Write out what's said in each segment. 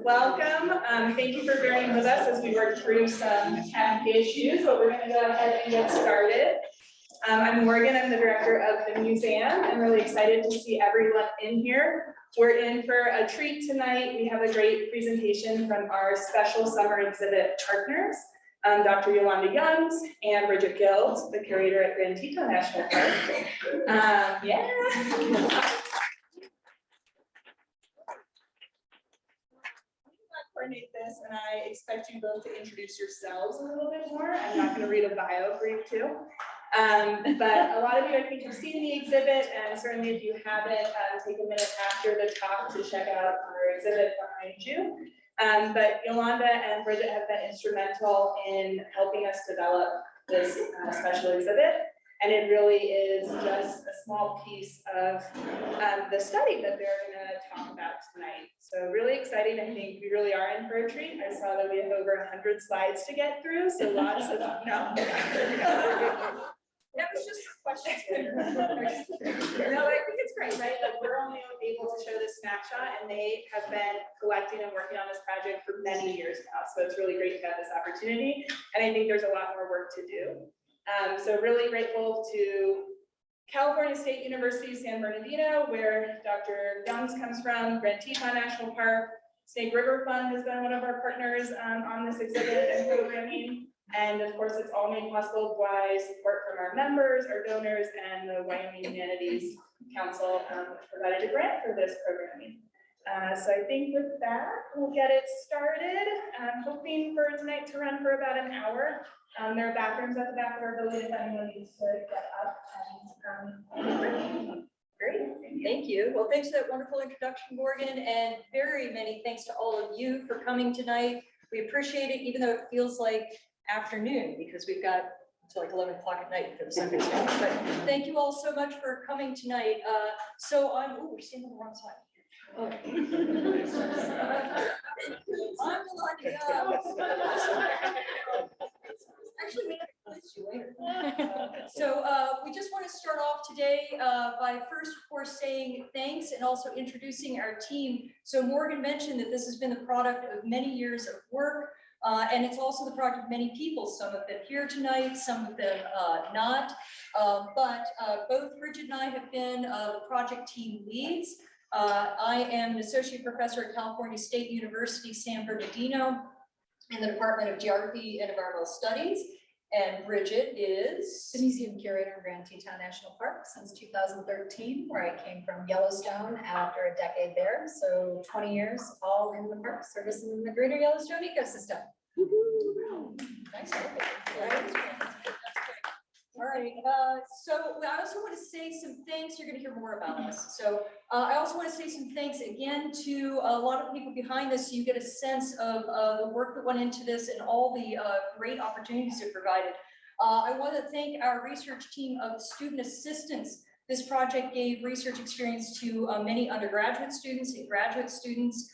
welcome. Thank you for bearing with us as we work through some technical issues, but we're going to go ahead and get started. I'm Morgan, I'm the director of the museum. I'm really excited to see everyone in here. We're in for a treat tonight. We have a great presentation from our special summer exhibit partners, Dr. Yolanda Youngs and Bridgette Guild, the curator at Grand Teton National Park. Coordinate this, and I expect you both to introduce yourselves a little bit more. I'm not going to read a bio for you too. But a lot of you, I think, have seen the exhibit, and certainly if you haven't, take a minute after the talk to check out our exhibit behind you. But Yolanda and Bridgette have been instrumental in helping us develop this special exhibit. And it really is just a small piece of the study that they're going to talk about tonight. So really exciting. I think we really are in for a treat. I saw that we have over 100 slides to get through, so lots of no. That was just for questions. No, I think it's great, right? Like we're only able to show this snapshot, and they have been collecting and working on this project for many years now. So it's really great to have this opportunity, and I think there's a lot more work to do. So really grateful to California State University, San Bernardino, where Dr. Youngs comes from, Grand Teton National Park. Snake River Fund has been one of our partners on this exhibit and programming. And of course, it's all made possible by support from our members, our donors, and the Wyoming Humanities Council, which provided a grant for this programming. So I think with that, we'll get it started. I'm hoping for tonight to run for about an hour. There are bathrooms at the back of our building if anyone needs to get up. And, great, thank you. Well, thanks for that wonderful introduction, Morgan, and very many thanks to all of you for coming tonight. We appreciate it, even though it feels like afternoon, because we've got until like 11 o'clock at night for the Sunday show. But thank you all so much for coming tonight. So I'm, we're standing on the wrong side. Oh. I'm Yolanda. Actually, we have to quiz you later. So we just want to start off today by first, of course, saying thanks and also introducing our team. So Morgan mentioned that this has been the product of many years of work, and it's also the product of many people. Some of them here tonight, some of them not. But both Bridgette and I have been the project team leads. I am an associate professor at California State University, San Bernardino, in the Department of Geography and Environmental Studies. And Bridgette is the museum curator in Grand Teton National Park since 2013, where I came from Yellowstone after a decade there. So 20 years all in the park, servicing the greater Yellowstone ecosystem. Nice work. All right, so I also want to say some thanks. You're going to hear more about us. So I also want to say some thanks again to a lot of people behind this, so you get a sense of the work that went into this and all the great opportunities it provided. I want to thank our research team of student assistants. This project gave research experience to many undergraduate students and graduate students,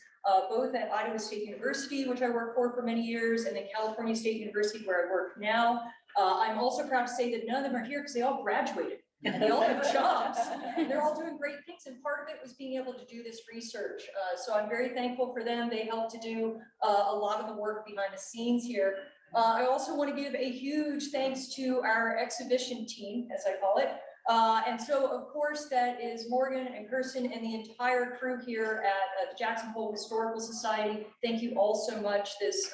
both at Idaho State University, which I worked for many years, and then California State University, where I work now. I'm also proud to say that none of them are here because they all graduated and they all have jobs and they're all doing great things. And part of it was being able to do this research. So I'm very thankful for them. They helped to do a lot of the work behind the scenes here. I also want to give a huge thanks to our exhibition team, as I call it. And so, of course, that is Morgan and Kirsten and the entire crew here at the Jackson Hole Historical Society. Thank you all so much. This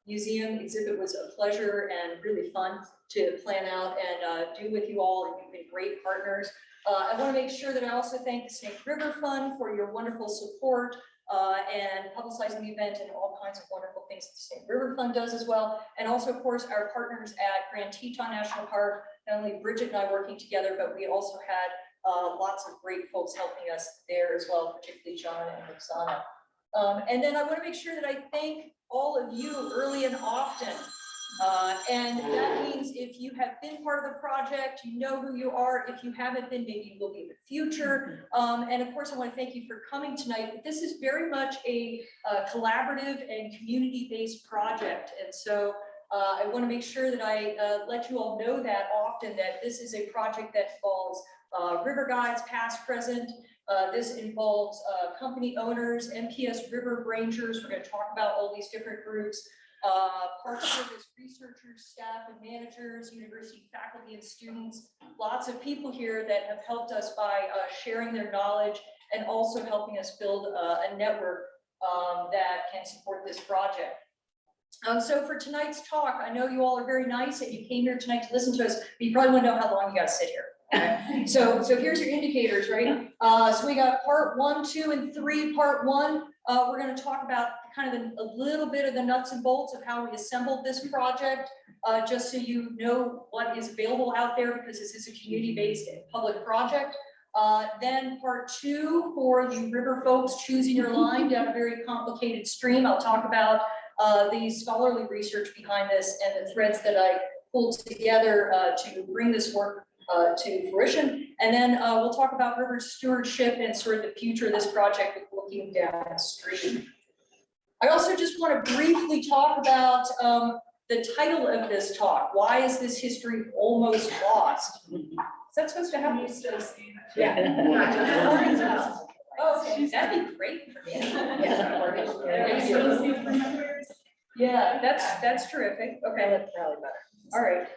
museum exhibit was a pleasure and really fun to plan out and do with you all, and you've been great partners. I want to make sure that I also thank the Snake River Fund for your wonderful support and publicizing the event and all kinds of wonderful things that the Snake River Fund does as well. And also, of course, our partners at Grand Teton National Park, not only Bridgette and I working together, but we also had lots of great folks helping us there as well, particularly John and Roxana. And then I want to make sure that I thank all of you early and often. And that means if you have been part of the project, you know who you are. If you haven't been, maybe you will be in the future. And of course, I want to thank you for coming tonight. But this is very much a collaborative and community-based project. And so I want to make sure that I let you all know that often, that this is a project that involves river guides, past, present, This involves company owners, NPS river rangers. We're going to talk about all these different groups. Park Service researchers, staff and managers, university faculty and students. Lots of people here that have helped us by sharing their knowledge and also helping us build a network that can support this project. So for tonight's talk, I know you all are very nice and you came here tonight to listen to us, but you probably want to know how long you got to sit here. Okay. So here's your indicators, right? So we got part 1, 2, and 3. Part 1, we're going to talk about kind of a little bit of the nuts and bolts of how we assembled this project, just so you know what is available out there, because this is a community-based public project. Then part 2 for the river folks choosing your line down a very complicated stream. I'll talk about the scholarly research behind this and the threads that I pulled together to bring this work to fruition. And then we'll talk about river stewardship and sort of the future of this project with looking downstream. I also just want to briefly talk about the title of this talk. Why is this history almost lost? Is that supposed to happen? Yeah. Oh, okay, that'd be great for me. Yeah, that's terrific. Okay. All right.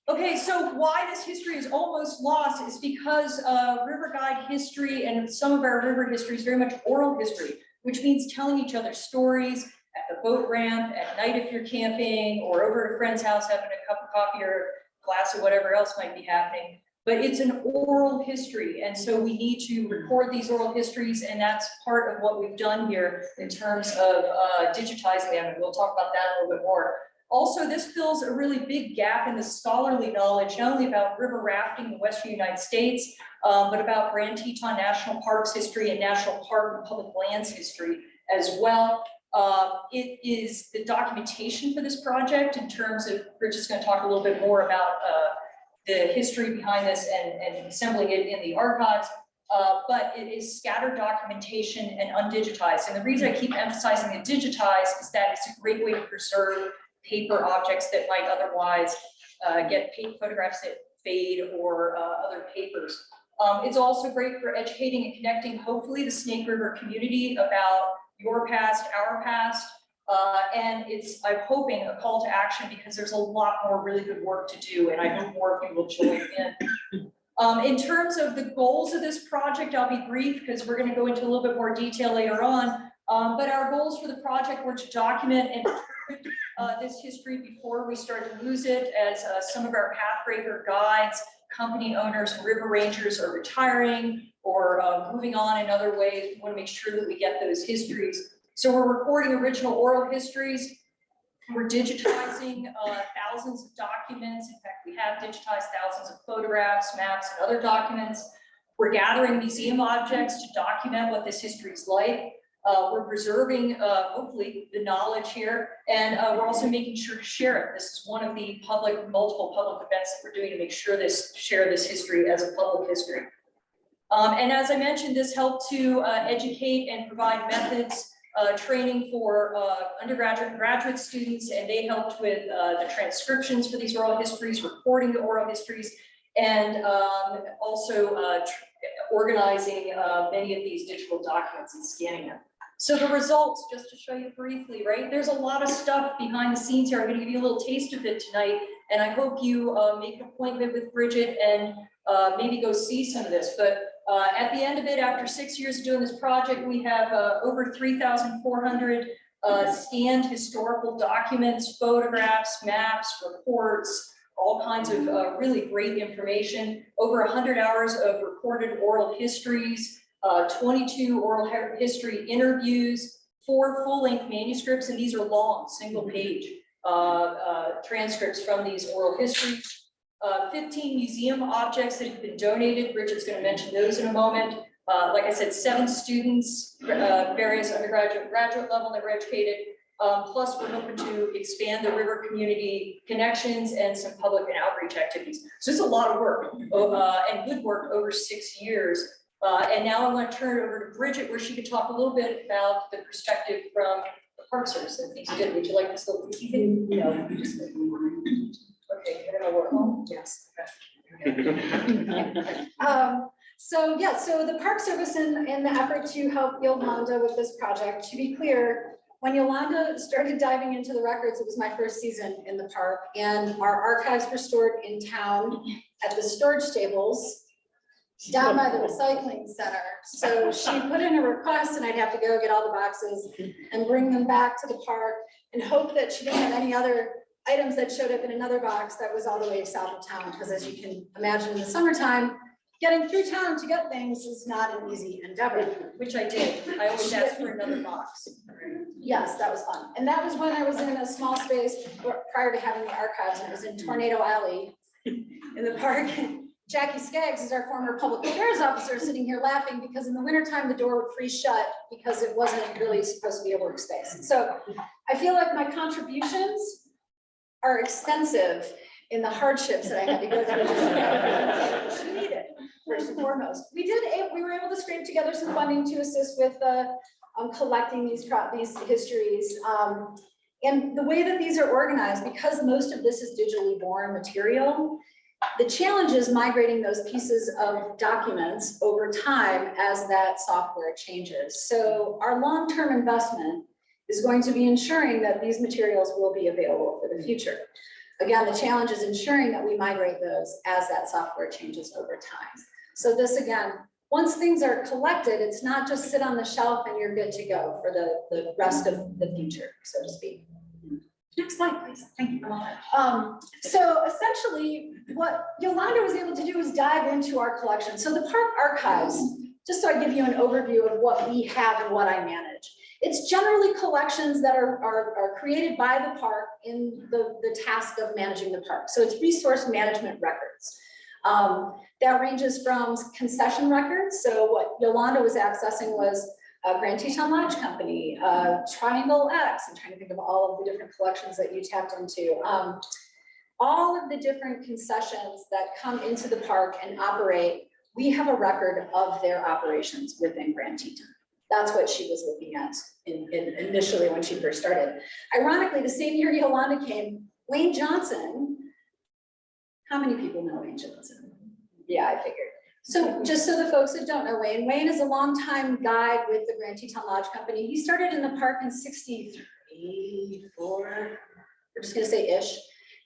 Okay, so why this history is almost lost is because river guide history and some of our river history is very much oral history, which means telling each other stories at the boat ramp, at night if you're camping, or over at a friend's house having a cup of coffee or a glass of whatever else might be happening. But it's an oral history, and so we need to record these oral histories, and that's part of what we've done here in terms of digitizing them, and we'll talk about that a little bit more. Also, this fills a really big gap in the scholarly knowledge, not only about river rafting in the Western United States, but about Grand Teton National Park's history and national park and public lands history as well. It is the documentation for this project in terms of, we're just going to talk a little bit more about the history behind this and assembling it in the archives, but it is scattered documentation and undigitized. And the reason I keep emphasizing the digitized is that it's a great way to preserve paper objects that might otherwise get photographs that fade or other papers. It's also great for educating and connecting, hopefully, the Snake River community about your past, our past, and it's, I'm hoping, a call to action because there's a lot more really good work to do, and I hope more of you will join in. In terms of the goals of this project, I'll be brief because we're going to go into a little bit more detail later on, but our goals for the project were to document and this history before we start to lose it, as some of our pathbreaker guides, company owners, and river rangers are retiring or moving on in other ways. We want to make sure that we get those histories. So we're recording original oral histories. We're digitizing thousands of documents. In fact, we have digitized thousands of photographs, maps, and other documents. We're gathering museum objects to document what this history is like. We're preserving, hopefully, the knowledge here, and we're also making sure to share it. This is one of the multiple public events that we're doing to make sure share this history as a public history. And as I mentioned, this helped to educate and provide methods, training for undergraduate and graduate students, and they helped with the transcriptions for these oral histories, recording the oral histories, and also organizing many of these digital documents and scanning them. So the results, just to show you briefly, right? There's a lot of stuff behind the scenes here. I'm going to give you a little taste of it tonight, and I hope you make an appointment with Bridgette and maybe go see some of this. But at the end of it, after 6 years of doing this project, we have over 3,400 scanned historical documents, photographs, maps, reports, all kinds of really great information, over 100 hours of recorded oral histories, 22 oral history interviews, 4 full-length manuscripts, and these are long, single-page transcripts from these oral histories, 15 museum objects that have been donated. Bridgette's going to mention those in a moment. Like I said, 7 students, various undergraduate and graduate level that were educated. Plus, we're hoping to expand the river community connections and some public and outreach activities. So it's a lot of work and good work over 6 years. And now I want to turn it over to Bridgette, where she could talk a little bit about the perspective from the Park Service and things you did. Would you like this little? No, just okay. You're gonna work home? Yes. So yeah, so the Park Service in the effort to help Yolanda with this project, to be clear, when Yolanda started diving into the records, it was my first season in the park, and our archives were stored in town at the storage stables down by the recycling center. So she put in a request and I'd have to go get all the boxes and bring them back to the park and hope that she didn't have any other items that showed up in another box that was all the way south of town, because as you can imagine in the summertime, getting through town to get things is not an easy endeavor. Which I did. I always asked for another box. Yes, that was fun. And that was when I was in a small space prior to having the archives, and it was in Tornado Alley in the park. Jackie Skaggs is our former public affairs officer sitting here laughing because in the wintertime, the door would freeze shut because it wasn't really supposed to be a workspace. So I feel like my contributions are extensive in the hardships that I had to go through. She needed, first and foremost. We were able to scrape together some funding to assist with collecting these histories. And the way that these are organized, because most of this is digitally born material, the challenge is migrating those pieces of documents over time as that software changes. So our long-term investment is going to be ensuring that these materials will be available for the future. Again, the challenge is ensuring that we migrate those as that software changes over time. So this, again, once things are collected, it's not just sit on the shelf and you're good to go for the rest of the future, so to speak. Next slide, please. Thank you. So essentially, what Yolanda was able to do is dive into our collection. So the park archives, just so I give you an overview of what we have and what I manage. It's generally collections that are created by the park in the task of managing the park. So it's resource management records. That ranges from concession records. So what Yolanda was accessing was Grand Teton Lodge Company, Triangle X. I'm trying to think of all of the different collections that you tapped into. All of the different concessions that come into the park and operate, we have a record of their operations within Grand Teton. That's what she was looking at initially when she first started. Ironically, the same year Yolanda came, Wayne Johnson. How many people know Wayne Johnson? Yeah, I figured. So just so the folks that don't know Wayne, Wayne is a longtime guide with the Grand Teton Lodge Company. He started in the park in 63, 4, we're just gonna say ish,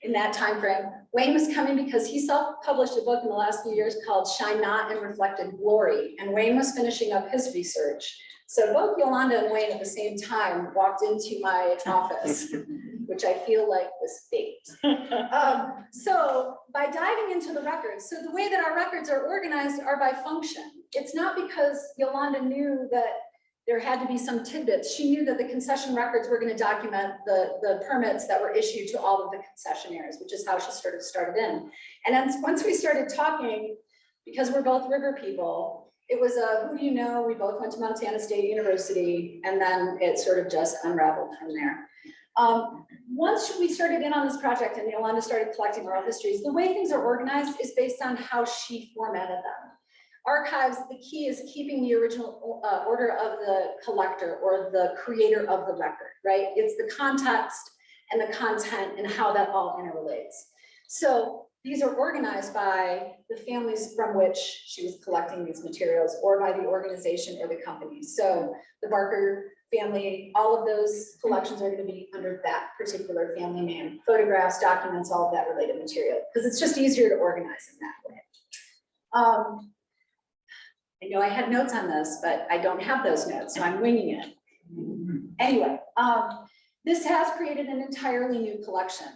in that time frame. Wayne was coming because he self-published a book in the last few years called Shine Not in Reflected Glory. And Wayne was finishing up his research. So both Yolanda and Wayne at the same time walked into my office, which I feel like was fate. So by diving into the records, so the way that our records are organized are by function. It's not because Yolanda knew that there had to be some tidbits. She knew that the concession records were going to document the permits that were issued to all of the concessionaires, which is how she started in. And then once we started talking, because we're both river people, it was a, who do you know? We both went to Montana State University, and then it sort of just unraveled from there. Once we started in on this project and Yolanda started collecting oral histories, the way things are organized is based on how she formatted them. Archives, the key is keeping the original order of the collector or the creator of the record, right? It's the context and the content and how that all interrelates. So these are organized by the families from which she was collecting these materials or by the organization or the company. So the Barker family, all of those collections are going to be under that particular family name. Photographs, documents, all of that related material, because it's just easier to organize in that way. I know I had notes on this, but I don't have those notes, so I'm winging it. Anyway, this has created an entirely new collection.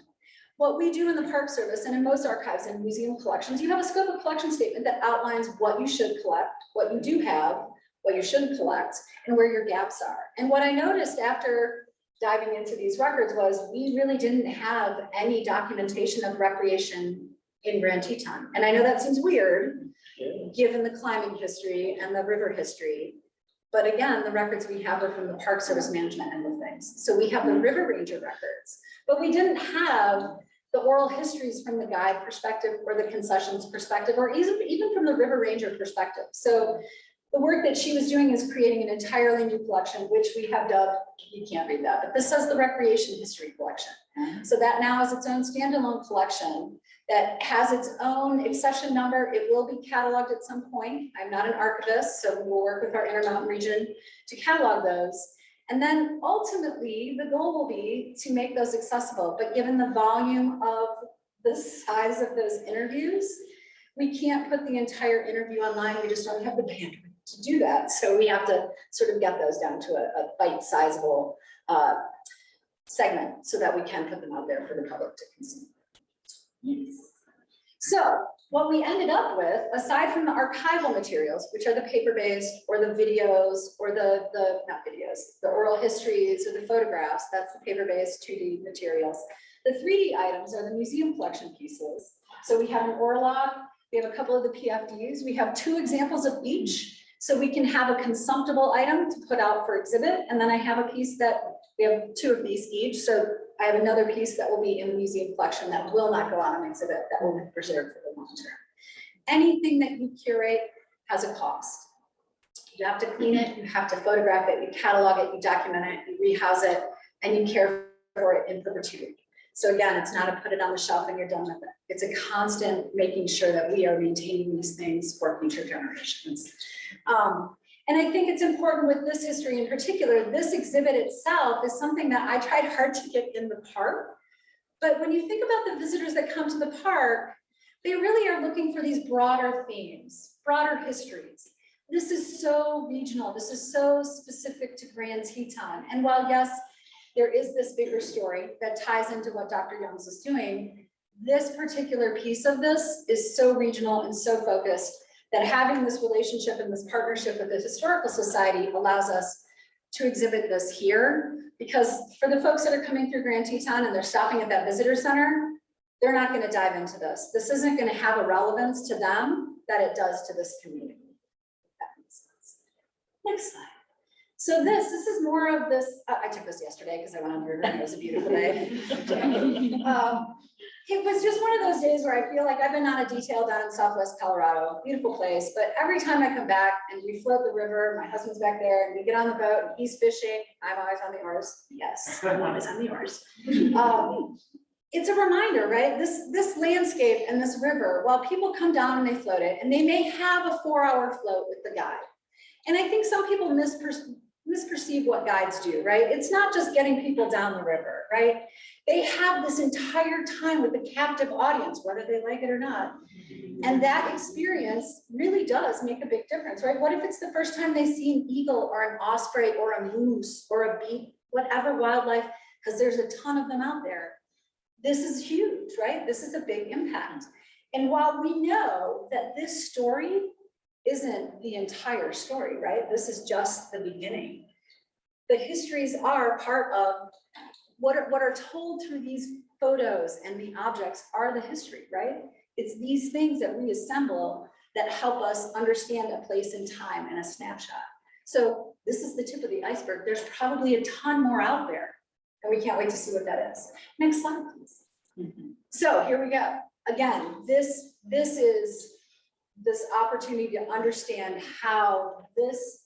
What we do in the Park Service and in most archives and museum collections, you have a scope of collection statement that outlines what you should collect, what you do have, what you shouldn't collect, and where your gaps are. And what I noticed after diving into these records was we really didn't have any documentation of recreation in Grand Teton. And I know that seems weird, given the climbing history and the river history. But again, the records we have are from the Park Service management end of things. So we have the River Ranger records, but we didn't have the oral histories from the guide perspective or the concessions perspective, or even from the River Ranger perspective. So the work that she was doing is creating an entirely new collection, which we have dubbed, you can't read that, but this says the Recreation History Collection. So that now is its own standalone collection that has its own accession number. It will be cataloged at some point. I'm not an archivist, so we'll work with our Intermountain region to catalog those. And then ultimately, the goal will be to make those accessible. But given the volume of the size of those interviews, we can't put the entire interview online. We just don't have the bandwidth to do that. So we have to sort of get those down to a bite-sizable segment so that we can put them out there for the public to consume. Yes. So what we ended up with, aside from the archival materials, which are the paper-based or the videos or not videos, the oral histories or the photographs, that's the paper-based 2D materials. The 3D items are the museum collection pieces. So we have an orlog, we have a couple of the PFDs, we have 2 examples of each. So we can have a consumptible item to put out for exhibit. And then I have a piece that we have 2 of these each. So I have another piece that will be in the museum collection that will not go on an exhibit, that will be preserved for the long term. Anything that you curate has a cost. You have to clean it, you have to photograph it, you catalog it, you document it, you rehouse it, and you care for it in perpetuity. So again, it's not a put it on the shelf and you're done with it. It's a constant making sure that we are maintaining these things for future generations. And I think it's important with this history in particular, this exhibit itself is something that I tried hard to get in the park. But when you think about the visitors that come to the park, they really are looking for these broader themes, broader histories. This is so regional. This is so specific to Grand Teton. And while yes, there is this bigger story that ties into what Dr. Youngs is doing, this particular piece of this is so regional and so focused that having this relationship and this partnership with the Historical Society allows us to exhibit this here. Because for the folks that are coming through Grand Teton and they're stopping at that visitor center, they're not going to dive into this. This isn't going to have a relevance to them that it does to this community. If that makes sense. Next slide. So this is more of this, I took this yesterday because I went on the river and it was a beautiful day. It was just one of those days where I feel like I've been on a detail down in Southwest Colorado, beautiful place, but every time I come back and we float the river, my husband's back there and we get on the boat and he's fishing, I'm always on the oars. Yes, I'm always on the oars. It's a reminder, right? This landscape and this river, while people come down and they float it, and they may have a 4-hour float with the guide. And I think some people misperceive what guides do, right? It's not just getting people down the river, right? They have this entire time with a captive audience, whether they like it or not. And that experience really does make a big difference, right? What if it's the first time they see an eagle or an osprey or a moose or a beet, whatever wildlife, because there's a ton of them out there. This is huge, right? This is a big impact. And while we know that this story isn't the entire story, right? This is just the beginning. The histories are part of what are told through these photos and the objects are the history, right? It's these things that we assemble that help us understand a place in time and a snapshot. So this is the tip of the iceberg. There's probably a ton more out there, and we can't wait to see what that is. Next slide, please. So here we go. Again, this is this opportunity to understand how this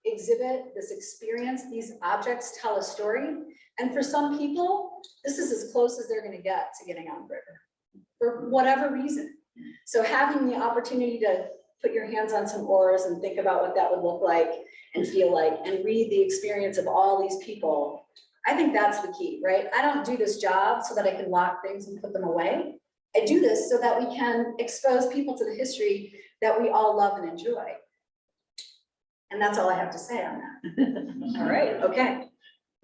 exhibit, this experience, these objects tell a story. And for some people, this is as close as they're going to get to getting on the river for whatever reason. So having the opportunity to put your hands on some oars and think about what that would look like and feel like and read the experience of all these people, I think that's the key, right? I don't do this job so that I can lock things and put them away. I do this so that we can expose people to the history that we all love and enjoy. And that's all I have to say on that. All right, okay.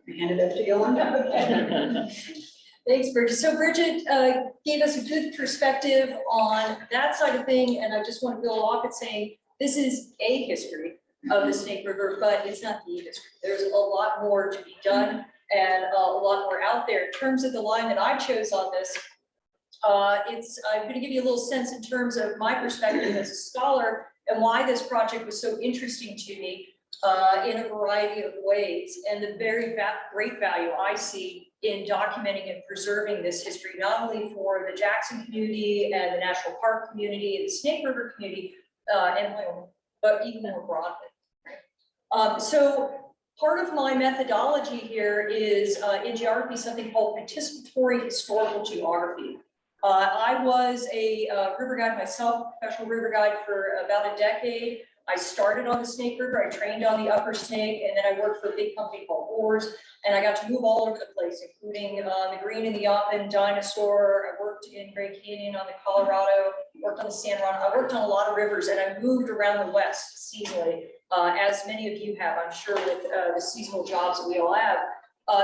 I hand it over to Yolanda. Thanks, Bridget. So Bridget gave us a good perspective on that side of thing, and I just want to build off it saying this is a history of the Snake River, but it's not the history. There's a lot more to be done and a lot more out there. In terms of the line that I chose on this, I'm going to give you a little sense in terms of my perspective as a scholar and why this project was so interesting to me in a variety of ways, and the very great value I see in documenting and preserving this history, not only for the Jackson community and the National Park community and the Snake River community and Wyoming, but even more broadly. So part of my methodology here is in geography, something called participatory historical geography. I was a river guide myself, professional river guide for about a decade. I started on the Snake River, I trained on the Upper Snake, and then I worked for a big company called Oars, and I got to move all over the place, including the Green and the Yaupon Dinosaur. I worked in Grand Canyon on the Colorado, worked on the San Juan. I worked on a lot of rivers, and I moved around the West seasonally, as many of you have, I'm sure, with the seasonal jobs that we all have.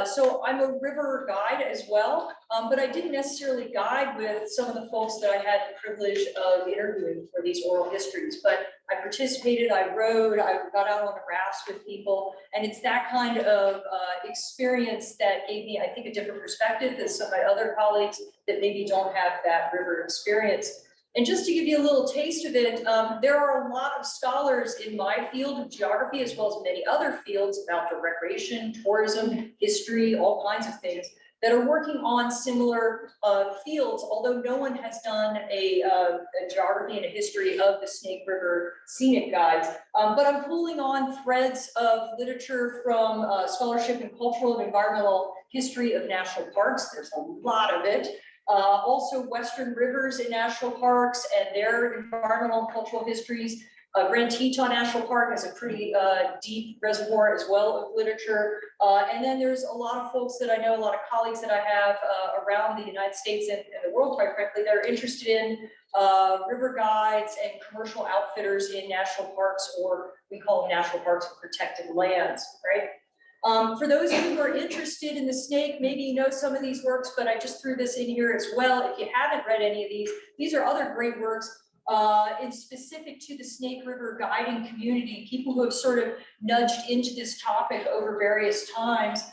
So I'm a river guide as well, but I didn't necessarily guide with some of the folks that I had the privilege of interviewing for these oral histories, but I participated, I rode, I got out on the rafts with people, and it's that kind of experience that gave me, I think, a different perspective than some of my other colleagues that maybe don't have that river experience. And just to give you a little taste of it, there are a lot of scholars in my field of geography, as well as many other fields about the recreation, tourism, history, all kinds of things, that are working on similar fields, although no one has done a geography and a history of the Snake River scenic guides. But I'm pulling on threads of literature from scholarship in cultural and environmental history of national parks. There's a lot of it. Also Western rivers in national parks and their environmental and cultural histories. Grand Teton National Park has a pretty deep reservoir as well of literature. And then there's a lot of folks that I know, a lot of colleagues that I have around the United States and the world, quite frankly, that are interested in river guides and commercial outfitters in national parks, or we call them national parks and protected lands, right? For those of you who are interested in the snake, maybe you know some of these works, but I just threw this in here as well. If you haven't read any of these are other great works in specific to the Snake River guiding community, people who have sort of nudged into this topic over various times.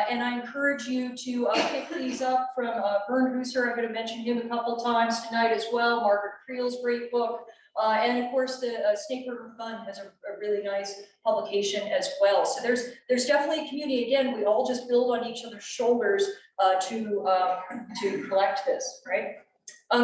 And I encourage you to pick these up from Vern Hooser. I'm going to mention him a couple times tonight as well. Margaret Creel's great book. And of course, the Snake River Fund has a really nice publication as well. So there's definitely a community. Again, we all just build on each other's shoulders to collect this, right?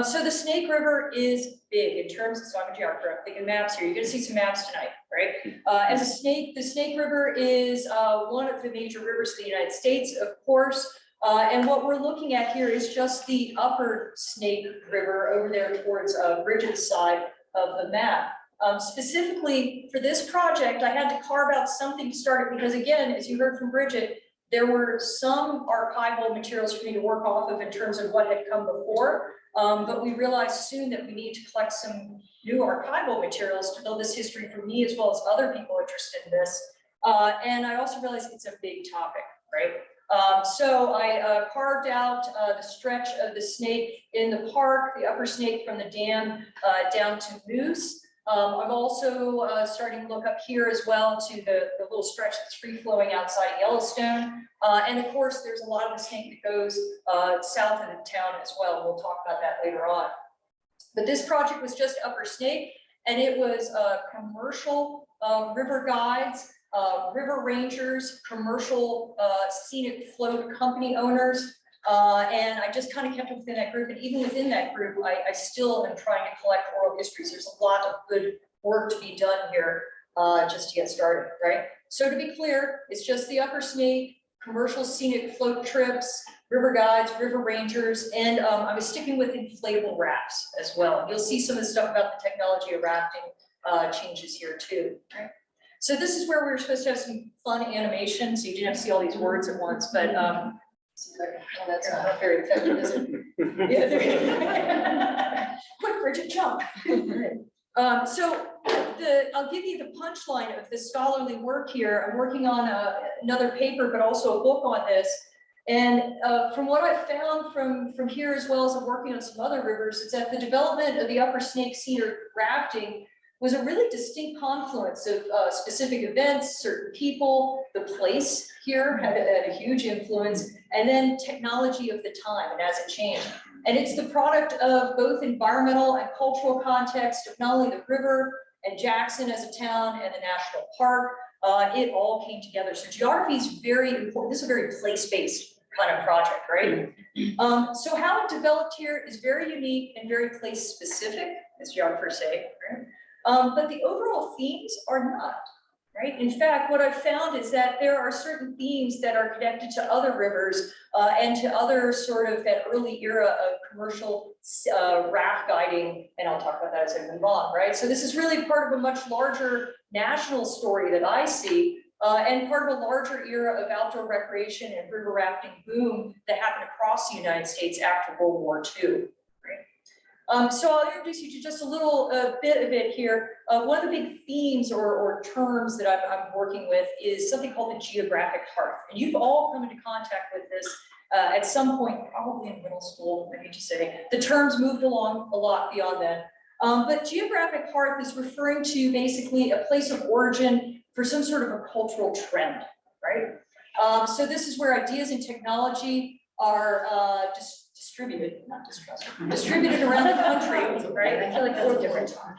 So the Snake River is big in terms of, so I'm a geographer, I'm thinking maps here. You're going to see some maps tonight, right? As a snake, the Snake River is one of the major rivers of the United States, of course. And what we're looking at here is just the upper Snake River over there towards Bridgette's side of the map. Specifically for this project, I had to carve out something to start it because, again, as you heard from Bridgette, there were some archival materials for me to work off of in terms of what had come before. But we realized soon that we need to collect some new archival materials to build this history for me as well as other people interested in this. And I also realized it's a big topic, right? So I carved out the stretch of the snake in the park, the upper snake from the dam down to Moose. I'm also starting to look up here as well to the little stretch that's free flowing outside of Yellowstone. And of course, there's a lot of the snake that goes south of the town as well. We'll talk about that later on. But this project was just upper snake, and it was commercial river guides, river rangers, commercial scenic float company owners. And I just kind of kept it within that group. And even within that group, I still am trying to collect oral histories. There's a lot of good work to be done here just to get started, right? So to be clear, it's just the upper snake, commercial scenic float trips, river guides, river rangers, and I was sticking with inflatable rafts as well. You'll see some of the stuff about the technology of rafting changes here too, right? So this is where we were supposed to have some fun animation, so you didn't have to see all these words at once, but well, that's not very effective, is it? Yeah, quick, Bridgette, jump. So I'll give you the punchline of the scholarly work here. I'm working on another paper, but also a book on this. And from what I've found from here, as well as I'm working on some other rivers, is that the development of the upper Snake Scenic Rafting was a really distinct confluence of specific events, certain people, the place here had a huge influence, and then technology of the time and as it changed. And it's the product of both environmental and cultural context of not only the river and Jackson as a town and the national park. It all came together. So geography is very important. This is a very place-based kind of project, right? So how it developed here is very unique and very place-specific, as geographers say, right? but the overall themes are not. Right. In fact, what I've found is that there are certain themes that are connected to other rivers and to other sort of that early era of commercial raft guiding. And I'll talk about that as I move on. Right. So this is really part of a much larger national story that I see and part of a larger era of outdoor recreation and river rafting boom that happened across the United States after World War II. So I'll introduce you to just a little bit of it here. One of the big themes or terms that I'm working with is something called the geographic hearth. And you've all come into contact with this at some point, probably in middle school, I need to say. The terms moved along a lot beyond that. But geographic hearth is referring to basically a place of origin for some sort of a cultural trend, right? So this is where ideas and technology are distributed around the country, right? I feel like that's a different talk.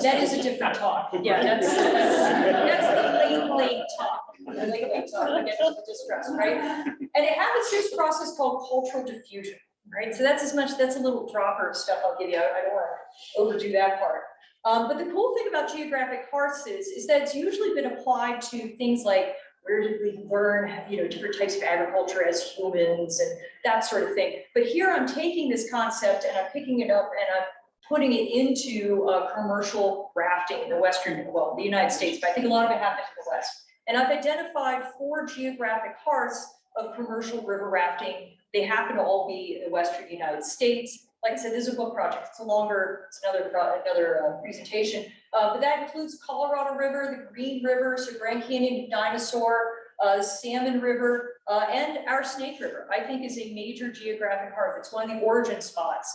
That is a different talk. Yeah, that's the late talk. The late talk, we get into distress, right? And it happens through this process called cultural diffusion, right? So that's a little dropper of stuff I'll give you. I don't want to overdo that part. But the cool thing about geographic hearths is that it's usually been applied to things like where did we learn, different types of agriculture as humans and that sort of thing. But here I'm taking this concept and I'm picking it up and I'm putting it into commercial rafting in the the United States, but I think a lot of it happens in the West. And I've identified 4 geographic hearths of commercial river rafting. They happen to all be in the Western United States. Like I said, this is a book project. It's another presentation. But that includes Colorado River, the Green River, so Grand Canyon Dinosaur, Salmon River, and our Snake River, I think is a major geographic hearth. It's one of the origin spots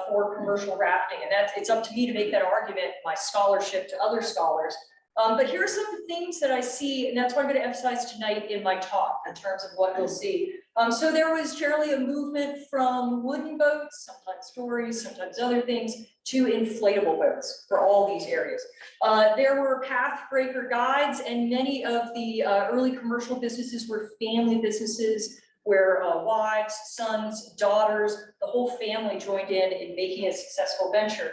for commercial rafting. And it's up to me to make that argument, my scholarship to other scholars. But here are some of the things that I see, and that's what I'm going to emphasize tonight in my talk in terms of what you'll see. So there was generally a movement from wooden boats, sometimes stories, sometimes other things, to inflatable boats for all these areas. There were pathbreaker guides, and many of the early commercial businesses were family businesses where wives, sons, daughters, the whole family joined in making a successful venture.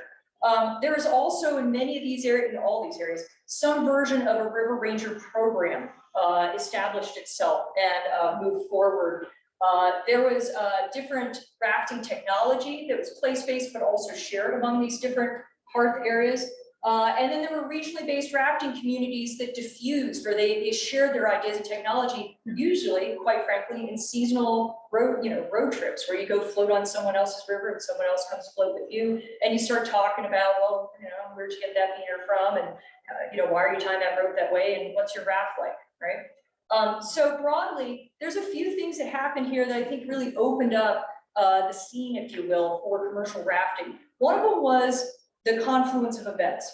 There is also in many of these areas, in all these areas, some version of a River Ranger program established itself and moved forward. There was different rafting technology that was place-based, but also shared among these different hearth areas. And then there were regionally based rafting communities that diffused, or they shared their ideas and technology, usually, quite frankly, in seasonal road trips where you go float on someone else's river and someone else comes float with you, and you start talking about, well, where'd you get that meter from, and why are you tying that rope that way, and what's your raft like, right? So broadly, there's a few things that happened here that I think really opened up the scene, if you will, for commercial rafting. One of them was the confluence of events.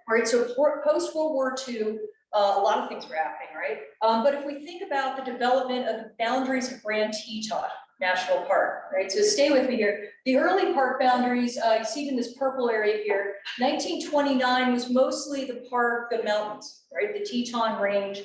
All right, so post World War II, a lot of things were happening, right? But if we think about the development of the boundaries of Grand Teton National Park, right? So stay with me here. The early park boundaries, you see it in this purple area here. 1929 was mostly the park, the mountains, right? The Teton Range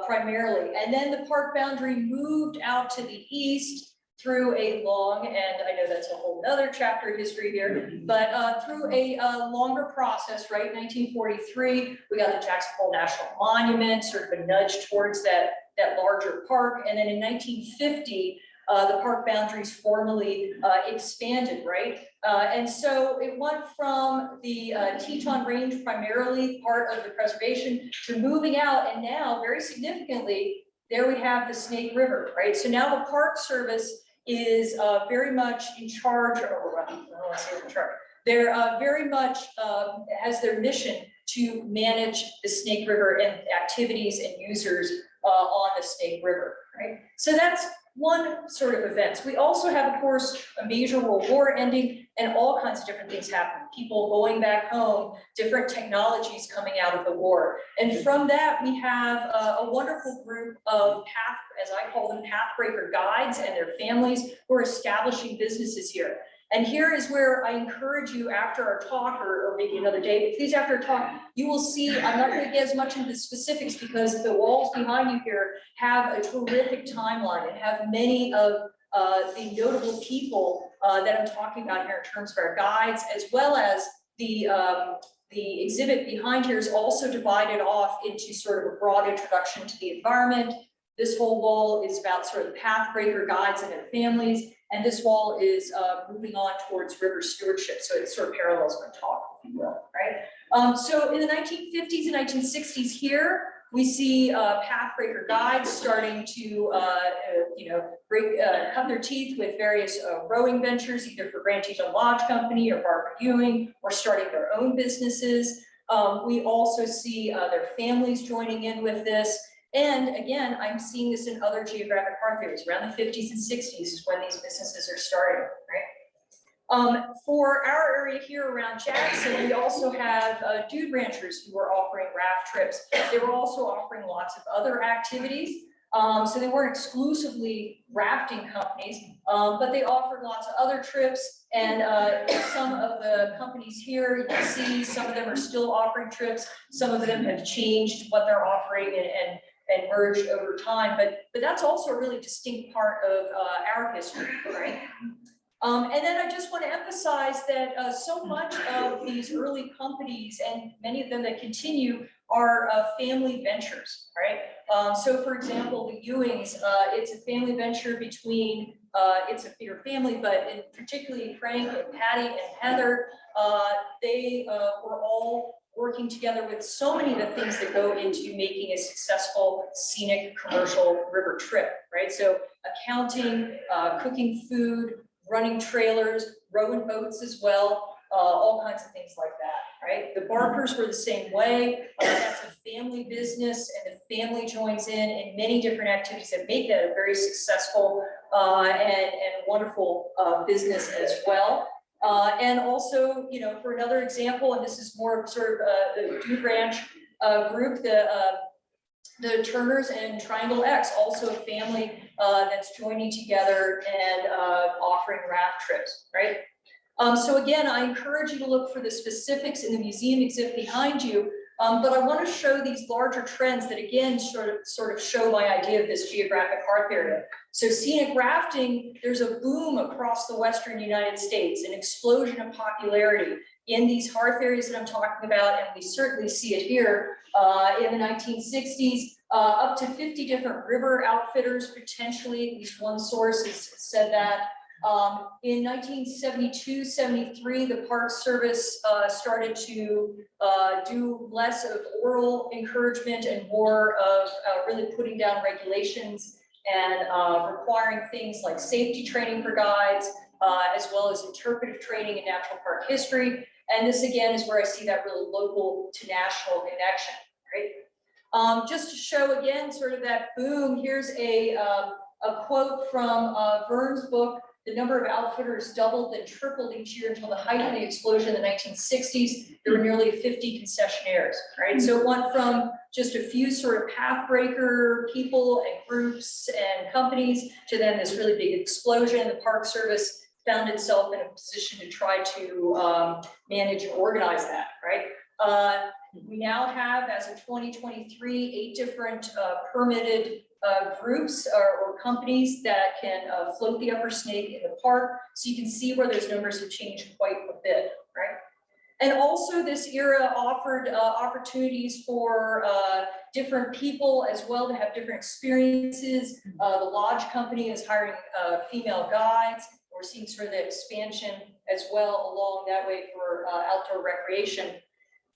primarily. And then the park boundary moved out to the east through a long, and I know that's a whole other chapter of history here, but through a longer process, right? 1943, we got the Jackson Hole National Monument, sort of a nudge towards that larger park. And then in 1950, the park boundaries formally expanded, right? And so it went from the Teton Range, primarily part of the preservation, to moving out, and now, very significantly, there we have the Snake River, right? So now the Park Service is very much in charge, or I don't want to say in charge. They're very much has their mission to manage the Snake River and activities and users on the Snake River, right? So that's one sort of events. We also have, of course, a major world war ending and all kinds of different things happen. People going back home, different technologies coming out of the war. And from that, we have a wonderful group of as I call them, pathbreaker guides and their families who are establishing businesses here. And here is where I encourage you after our talk, or maybe another day, but please after our talk, you will see, I'm not going to get as much into the specifics because the walls behind you here have a terrific timeline and have many of the notable people that I'm talking about here in terms of our guides, as well as the The exhibit behind here is also divided off into sort of a broad introduction to the environment. This whole wall is about sort of pathbreaker guides and their families, and this wall is moving on towards river stewardship. So it sort of parallels my talk, if you will, right? So in the 1950s and 1960s here, we see pathbreaker guides starting to, cut their teeth with various rowing ventures, either for Grand Teton Lodge Company or Barbara Ewing, or starting their own businesses. We also see their families joining in with this. And again, I'm seeing this in other geographic park areas. Around the 50s and 60s is when these businesses are starting, right? For our area here around Jackson, we also have dude ranchers who were offering raft trips. They were also offering lots of other activities. So they weren't exclusively rafting companies, but they offered lots of other trips. And some of the companies here, you can see some of them are still offering trips. Some of them have changed what they're offering and merged over time. But that's also a really distinct part of our history, right? And then I just want to emphasize that so much of these early companies, and many of them that continue, are family ventures, right? So for example, the Ewings, it's a family venture between, it's a bigger family, but in particularly Frank and Patty and Heather, they were all working together with so many of the things that go into making a successful scenic commercial river trip, right? So accounting, cooking food, running trailers, rowing boats as well, all kinds of things like that, right? The Barkers were the same way. That's a family business, and the family joins in many different activities that make that a very successful and wonderful business as well. And also, you know, for another example, and this is more sort of the Dude Ranch group, the Turners and Triangle X, also a family that's joining together and offering raft trips, right? So again, I encourage you to look for the specifics in the museum exhibit behind you, but I want to show these larger trends that again sort of show my idea of this geographic hearth area. So scenic rafting, there's a boom across the Western United States, an explosion of popularity in these hearth areas that I'm talking about, and we certainly see it here in the 1960s. Up to 50 different river outfitters, potentially, at least one source has said that. In 1972-73, the Park Service started to do less of oral encouragement and more of really putting down regulations and requiring things like safety training for guides, as well as interpretive training in natural park history. And this again is where I see that really local to national connection, right? Just to show again sort of that boom, here's a quote from Vern's book. The number of outfitters doubled and tripled each year until the height of the explosion in the 1960s. There were nearly 50 concessionaires, right? So it went from just a few sort of pathbreaker people and groups and companies to then this really big explosion. The Park Service found itself in a position to try to manage and organize that, right? We now have, as of 2023, 8 different permitted groups or companies that can float the upper snake in the park. So you can see where those numbers have changed quite a bit, right? And also this era offered opportunities for different people as well to have different experiences. The Lodge Company is hiring female guides. We're seeing sort of the expansion as well along that way for outdoor recreation.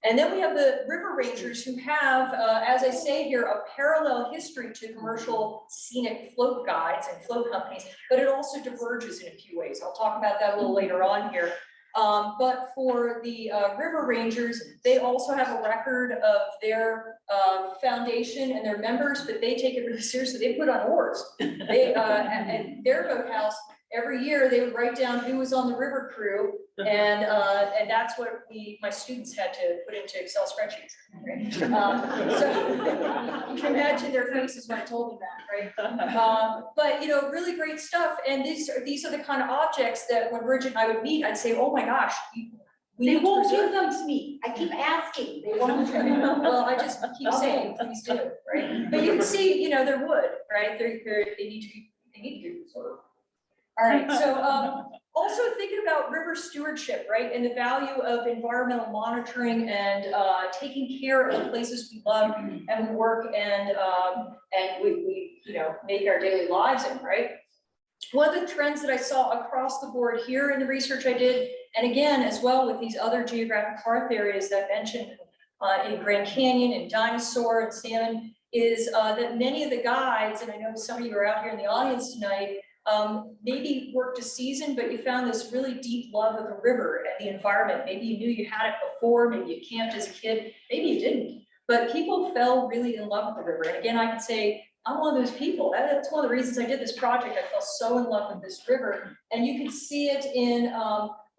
And then we have the river rangers who have, as I say here, a parallel history to commercial scenic float guides and float companies, but it also diverges in a few ways. I'll talk about that a little later on here. But for the river rangers, they also have a record of their foundation and their members, but they take it really seriously. They put on oars. They, at their boathouse, every year they would write down who was on the river crew, and that's what my students had to put into Excel spreadsheets. Right? So you can imagine their faces when I told them that, right? But you know, really great stuff. And these are the kind of objects that when Bridgette and I would meet, I'd say, oh my gosh, They won't give them to me. I keep asking. They won't. Well, I just keep saying, please do, right? But you can see, you know, they're wood, right? They need to be sort of All right, so also thinking about river stewardship, right, and the value of environmental monitoring and taking care of the places we love and we work and we make our daily lives in, right? One of the trends that I saw across the board here in the research I did, and again, as well with these other geographic hearth areas that I mentioned in Grand Canyon and Dinosaur and Salmon, is that many of the guides, and I know some of you are out here in the audience tonight, maybe worked a season, but you found this really deep love of the river and the environment. Maybe you knew you had it before, maybe you camped as a kid, maybe you didn't, but people fell really in love with the river. And again, I can say, I'm one of those people. That's one of the reasons I did this project. I fell so in love with this river, and you can see it in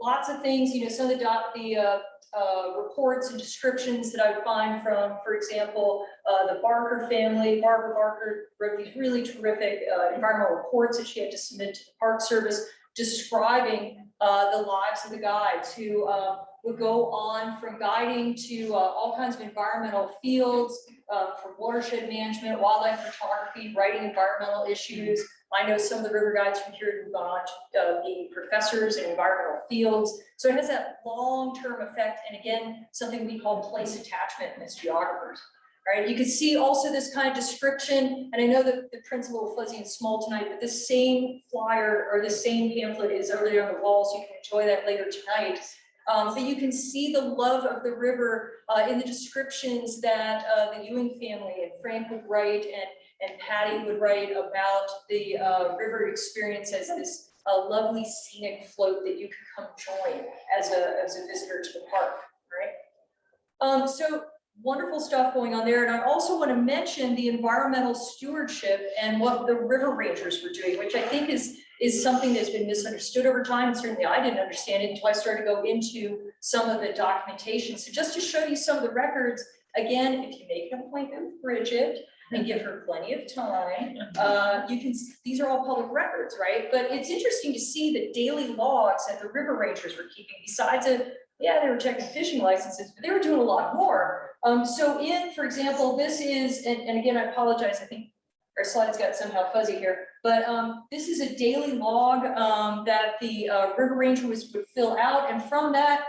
lots of things. Some of the reports and descriptions that I would find from, for example, the Barker family. Barbara Barker wrote these really terrific environmental reports that she had to submit to the Park Service, describing the lives of the guides who would go on from guiding to all kinds of environmental fields, from watershed management, wildlife photography, writing environmental issues. I know some of the river guides from here who've gone to be professors in environmental fields. So it has that long-term effect, and again, something we call place attachment as geographers. All right, you can see also this kind of description, and I know that the print's a little fuzzy and small tonight, but this same flyer or this same pamphlet is over there on the wall, so you can enjoy that later tonight. But you can see the love of the river in the descriptions that the Ewing family and Frank would write and Patty would write about the river experience as this lovely scenic float that you can come join as a visitor to the park, right? So wonderful stuff going on there. And I also want to mention the environmental stewardship and what the river rangers were doing, which I think is something that's been misunderstood over time. And certainly I didn't understand it until I started to go into some of the documentation. So just to show you some of the records, again, if you make an appointment with Bridgette and give her plenty of time, these are all public records, right? But it's interesting to see the daily logs that the river rangers were keeping, besides they were checking fishing licenses, but they were doing a lot more. So for example, this is, and again, I apologize, I think our slides got somehow fuzzy here, but this is a daily log that the river ranger would fill out, and from that,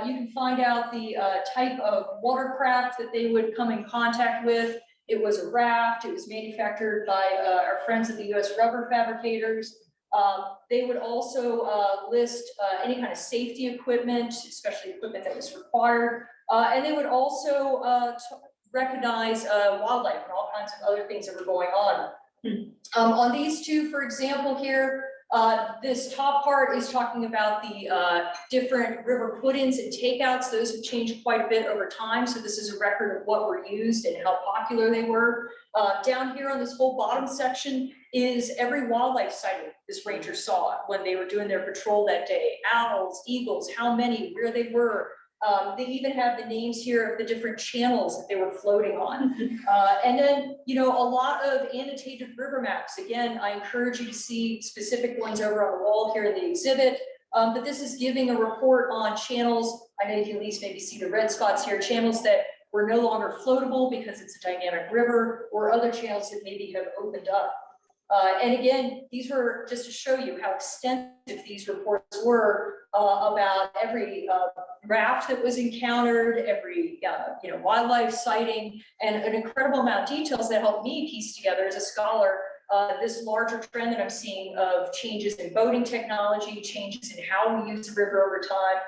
you can find out the type of watercraft that they would come in contact with. It was a raft. It was manufactured by our friends at the US Rubber Fabricators. They would also list any kind of safety equipment, especially equipment that was required. And they would also recognize wildlife and all kinds of other things that were going on. On these two, for example, here, this top part is talking about the different river put-ins and takeouts. Those have changed quite a bit over time. So this is a record of what were used and how popular they were. Down here on this whole bottom section is every wildlife sighting this ranger saw when they were doing their patrol that day. Owls, eagles, how many, where they were. They even have the names here of the different channels that they were floating on. And then, a lot of annotated river maps. Again, I encourage you to see specific ones over on the wall here in the exhibit. But this is giving a report on channels. I know you can at least maybe see the red spots here, channels that were no longer floatable because it's a dynamic river, or other channels that maybe have opened up. And again, these were just to show you how extensive these reports were about every raft that was encountered, every wildlife sighting, and an incredible amount of details that helped me piece together as a scholar this larger trend that I'm seeing of changes in boating technology, changes in how we use the river over time,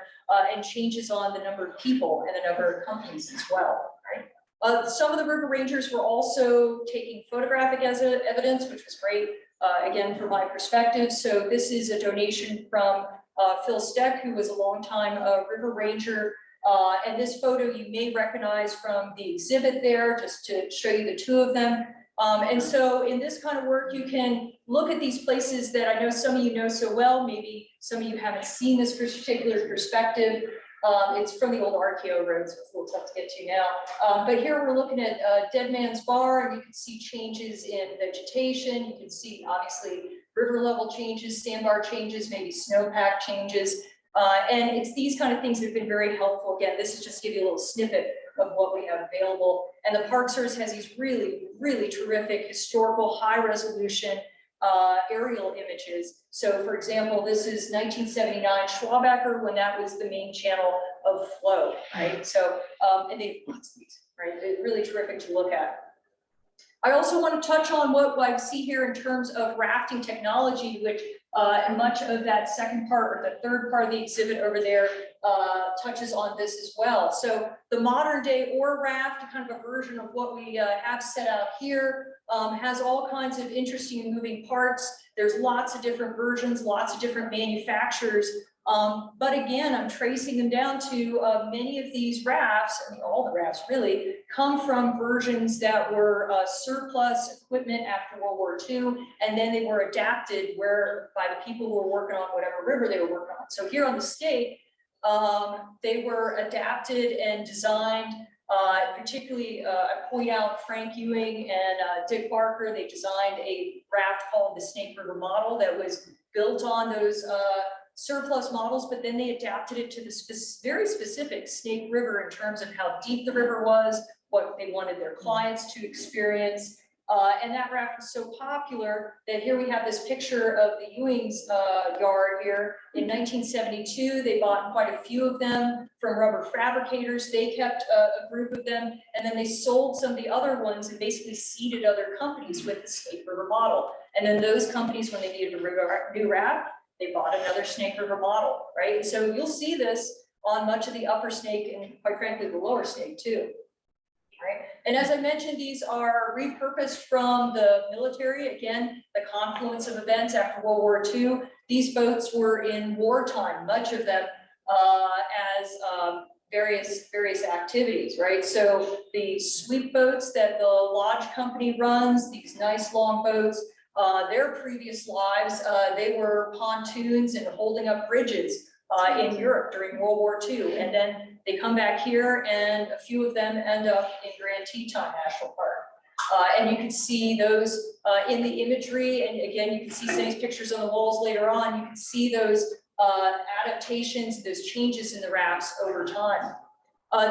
and changes on the number of people and the number of companies as well. Right? Some of the river rangers were also taking photographic evidence, which was great, again, from my perspective. So this is a donation from Phil Steck, who was a longtime river ranger. And this photo you may recognize from the exhibit there, just to show you the two of them. And so in this kind of work, you can look at these places that I know some of you know so well. Maybe some of you haven't seen this particular perspective. It's from the old RKO road, so it's a little tough to get to now. But here we're looking at Dead Man's Bar, and you can see changes in vegetation. You can see, obviously, river level changes, sandbar changes, maybe snowpack changes. And it's these kind of things that have been very helpful. Again, this is just to give you a little snippet of what we have available. And the Park Service has these really, really terrific historical high resolution aerial images. So for example, this is 1979 Schwabacher, when that was the main channel of flow, right? So, and they have lots of these, right? They're really terrific to look at. I also want to touch on what I see here in terms of rafting technology, which and much of that second part or the third part of the exhibit over there touches on this as well. So the modern day oar raft, kind of a version of what we have set out here, has all kinds of interesting and moving parts. There's lots of different versions, lots of different manufacturers. But again, I'm tracing them down to many of these rafts, I mean, all the rafts really, come from versions that were surplus equipment after World War II, and then they were adapted by the people who were working on whatever river they were working on. So here on the stake, they were adapted and designed, particularly I point out Frank Ewing and Dick Barker. They designed a raft called the Snake River model that was built on those surplus models, but then they adapted it to the very specific Snake River in terms of how deep the river was, what they wanted their clients to experience. And that raft was so popular that here we have this picture of the Ewing's yard here. In 1972, they bought quite a few of them from rubber fabricators. They kept a group of them, and then they sold some of the other ones and basically seeded other companies with the Snake River model. And then those companies, when they needed a new raft, they bought another Snake River model, right? So you'll see this on much of the upper Snake and quite frankly, the lower Snake too, right? And as I mentioned, these are repurposed from the military. Again, the confluence of events after World War II. These boats were in wartime, much of them as various activities, right? So the sweep boats that the Lodge Company runs, these nice long boats, their previous lives, they were pontoons and holding up bridges in Europe during World War II. And then they come back here and a few of them end up in Grand Teton National Park. And you can see those in the imagery. And again, you can see some of these pictures on the walls later on. You can see those adaptations, those changes in the rafts over time.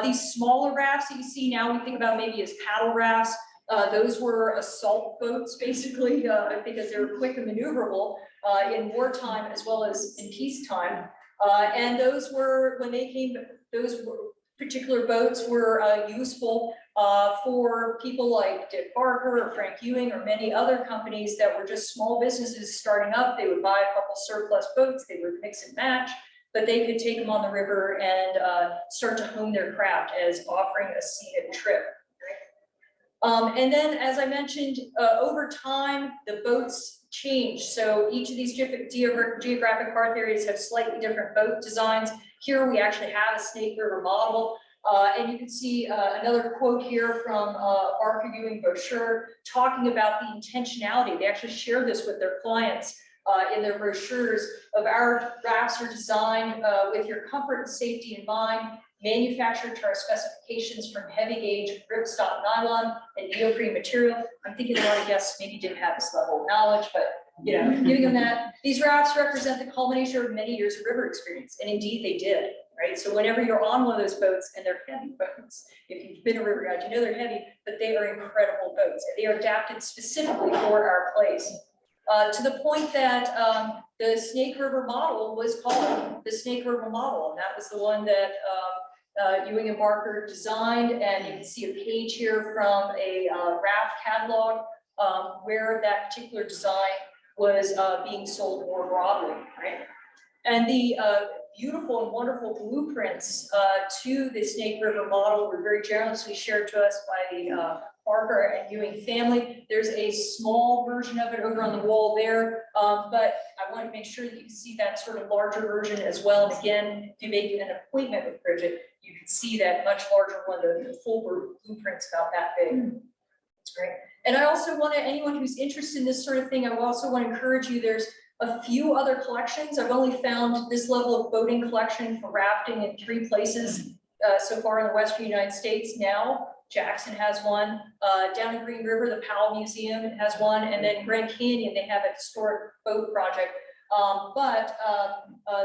These smaller rafts that you see now, we think about maybe as paddle rafts. Those were assault boats, basically, because they were quick and maneuverable in wartime as well as in peacetime. And those were, when they came, particular boats were useful for people like Dick Barker or Frank Ewing or many other companies that were just small businesses starting up. They would buy a couple surplus boats, they would mix and match, but they could take them on the river and start to hone their craft as offering a scenic trip. And then, as I mentioned, over time, the boats change. So each of these different geographic park areas have slightly different boat designs. Here we actually have a Snake River model. And you can see another quote here from Barker Ewing brochure talking about the intentionality. They actually share this with their clients in their brochures of our rafts are designed with your comfort and safety in mind, manufactured to our specifications from heavy gauge ripstop nylon and neoprene material. I'm thinking a lot of guests maybe didn't have this level of knowledge, but you know, giving them that. These rafts represent the culmination of many years of river experience, and indeed they did, right? So whenever you're on one of those boats, and they're heavy boats, if you've been a river guide, you know they're heavy, but they are incredible boats, and they are adapted specifically for our place. To the point that the Snake River model was called the Snake River model, and that was the one that Ewing and Barker designed, and you can see a page here from a raft catalog where that particular design was being sold more broadly, right? And the beautiful and wonderful blueprints to the Snake River model were very generously shared to us by the Barker and Ewing family. There's a small version of it over on the wall there, but I want to make sure that you can see that sort of larger version as well. And again, if you make an appointment with Bridgette, you can see that much larger one, the full blueprint's about that big. That's great. And I also want to, anyone who's interested in this sort of thing, I also want to encourage you, there's a few other collections. I've only found this level of boating collection for rafting in 3 places so far in the Western United States now. Jackson has one, down in Green River, the Powell Museum has one, and then Grand Canyon, they have a historic boat project. But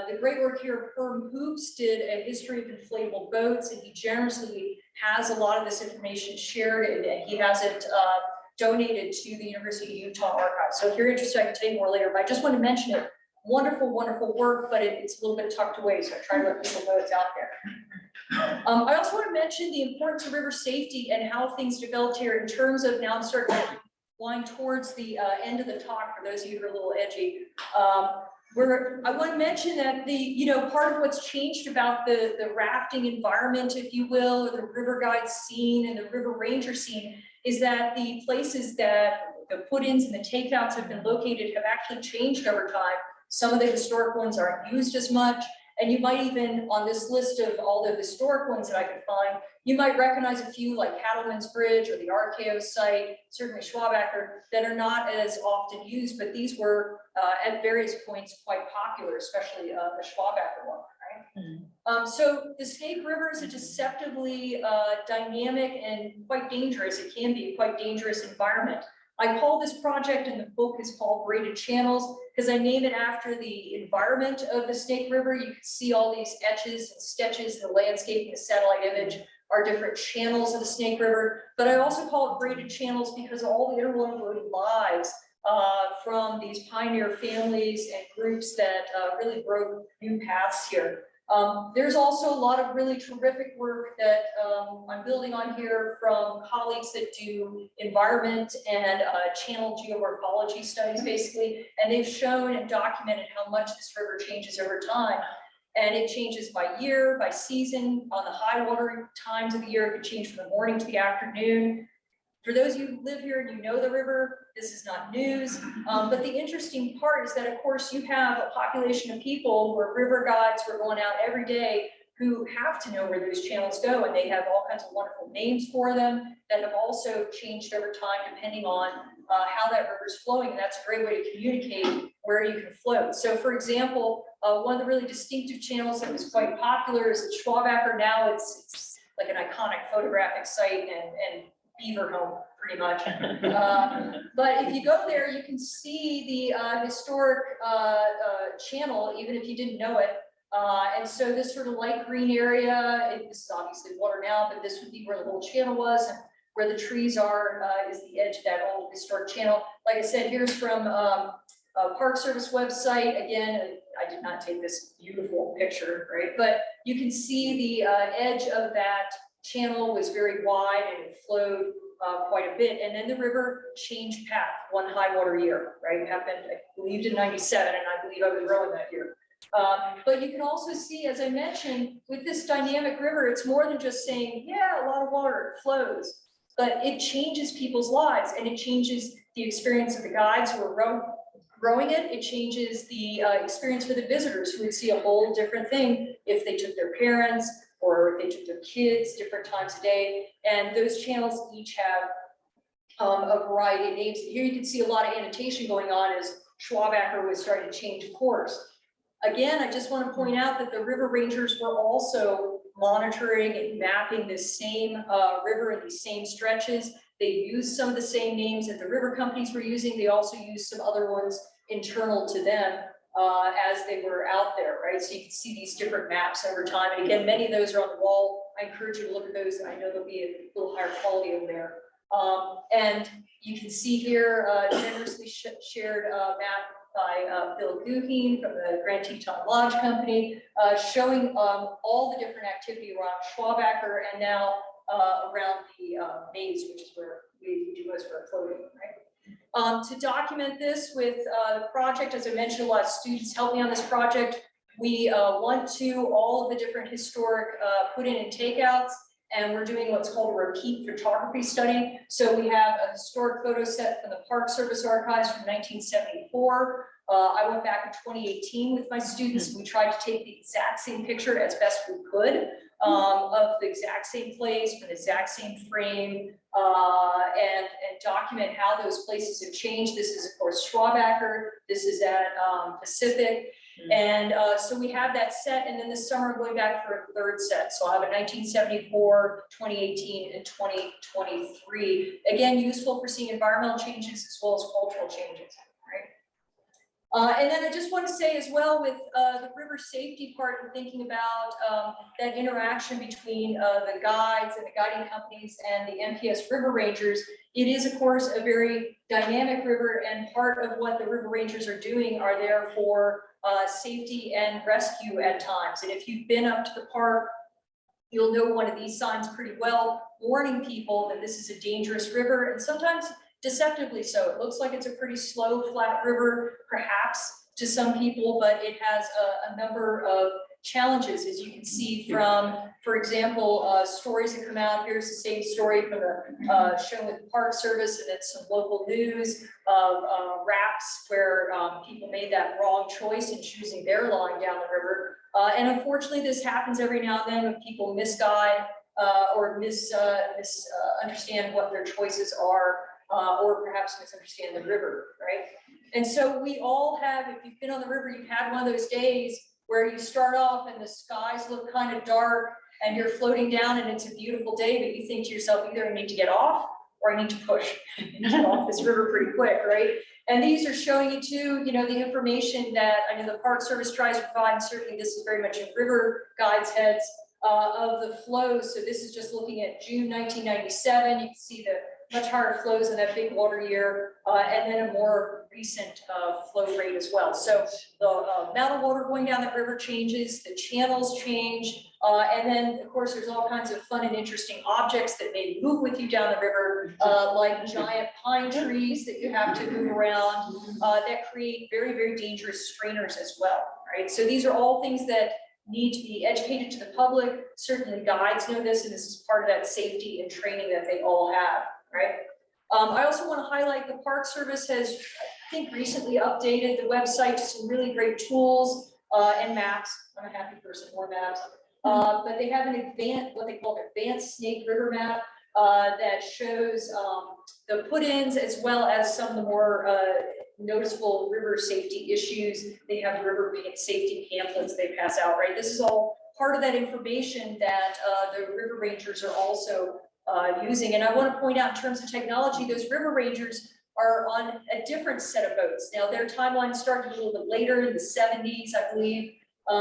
the great work here of Herm Hoops did a history of inflatable boats, and he generously has a lot of this information shared, and he has it donated to the University of Utah Archives. So if you're interested, I can tell you more later, but I just want to mention it. Wonderful, wonderful work, but it's a little bit tucked away, so I try to let people know it's out there. I also want to mention the importance of river safety and how things developed here in terms of, now I'm starting flying towards the end of the talk for those of you who are a little edgy. Where I want to mention that part of what's changed about the rafting environment, if you will, or the river guide scene and the river ranger scene, is that the places that the put-ins and the takeouts have been located have actually changed over time. Some of the historic ones aren't used as much. And you might even, on this list of all the historic ones that I could find, you might recognize a few like Cattleman's Bridge or the RKO site, certainly Schwabacker, that are not as often used, but these were at various points quite popular, especially the Schwabacker one, right? So the Snake River is a deceptively dynamic and quite dangerous, it can be a quite dangerous environment. I call this project, and the book is called Braided Channels, because I name it after the environment of the Snake River. You can see all these etches and sketches, the landscape and the satellite image are different channels of the Snake River. But I also call it Braided Channels because all the interwoven lives from these pioneer families and groups that really broke new paths here. There's also a lot of really terrific work that I'm building on here from colleagues that do environment and channel geomorphology studies, basically, and they've shown and documented how much this river changes over time. And it changes by year, by season, on the high water times of the year. It could change from the morning to the afternoon. For those of you who live here and you know the river, this is not news. But the interesting part is that, of course, you have a population of people who are river guides who are going out every day who have to know where those channels go, and they have all kinds of wonderful names for them that have also changed over time depending on how that river is flowing. And that's a great way to communicate where you can float. So, for example, one of the really distinctive channels that was quite popular is at Schwabacker. Now it's like an iconic photographic site and beaver home, pretty much. But if you go there, you can see the historic channel, even if you didn't know it. And so this sort of light green area, this is obviously water now, but this would be where the whole channel was, and where the trees are is the edge of that old historic channel. Like I said, here's from a Park Service website. Again, I did not take this beautiful picture, right? But you can see the edge of that channel was very wide and it flowed quite a bit. And then the river changed path one high water year, right? It happened, I believed, in '97, and I believe I was rowing that year. But you can also see, as I mentioned, with this dynamic river, it's more than just saying, yeah, a lot of water, it flows, but it changes people's lives, and it changes the experience of the guides who are rowing it. It changes the experience for the visitors, who would see a whole different thing if they took their parents or if they took their kids different times a day. And those channels each have a variety of names. Here you can see a lot of annotation going on as Schwabacker was starting to change course. Again, I just want to point out that the river rangers were also monitoring and mapping this same river and these same stretches. They used some of the same names that the river companies were using. They also used some other ones internal to them as they were out there, right? So you can see these different maps over time. And again, many of those are on the wall. I encourage you to look at those. I know there'll be a little higher quality over there. And you can see here generously shared map by Bill Guheen from the Grand Teton Lodge Company, showing all the different activity around Schwabacker and now around the maze, which is where we do most of our floating, right? To document this with the project, as I mentioned, a lot of students helped me on this project. We went to all of the different historic put-in and takeouts, and we're doing what's called a repeat photography study. So we have a historic photo set from the Park Service archives from 1974. I went back in 2018 with my students. We tried to take the exact same picture as best we could of the exact same place, with the exact same frame, and document how those places have changed. This is, of course, Schwabacker. This is at Pacific. And so we have that set, and then this summer I'm going back for a third set. So I'll have a 1974, 2018, and 2023. Again, useful for seeing environmental changes as well as cultural changes, And then I just want to say as well with the river safety part and thinking about that interaction between the guides and the guiding companies and the NPS river rangers, it is of course a very dynamic river, and part of what the river rangers are doing are there for safety and rescue at times. And if you've been up to the park, you'll know one of these signs pretty well, warning people that this is a dangerous river, and sometimes deceptively so. It looks like it's a pretty slow, flat river, perhaps to some people, but it has a number of challenges, as you can see from, for example, stories that come out. Here's the same story from the show with the Park Service, and it's some local news of rafts where people made that wrong choice in choosing their line down the river. And unfortunately, this happens every now and then when people misguide or misunderstand what their choices are, or perhaps misunderstand the river, right? And so we all have, if you've been on the river, you've had one of those days where you start off and the skies look kind of dark and you're floating down and it's a beautiful day, but you think to yourself, either I need to get off or I need to push and get off this river pretty quick, right? And these are showing you too, you know, the information that I know the Park Service tries to provide, and certainly this is very much in river guides' heads of the flows. So this is just looking at June 1997. You can see the much higher flows in that big water year, and then a more recent flow rate as well. So the amount of water going down that river changes, the channels change, and then of course there's all kinds of fun and interesting objects that may move with you down the river, like giant pine trees that you have to move around, that create very, very dangerous strainers as well, right? So these are all things that need to be educated to the public. Certainly guides know this, and this is part of that safety and training that they all have, right? I also want to highlight the Park Service has, I think, recently updated the website to some really great tools and maps. I'm a happy person, more maps. But they have an advanced, what they call advanced Snake River map that shows the put-ins as well as some of the more noticeable river safety issues. They have river safety pamphlets they pass out, right? This is all part of that information that the river rangers are also using. And I want to point out in terms of technology, those river rangers are on a different set of boats. Now their timeline started a little bit later in the 70s, I believe,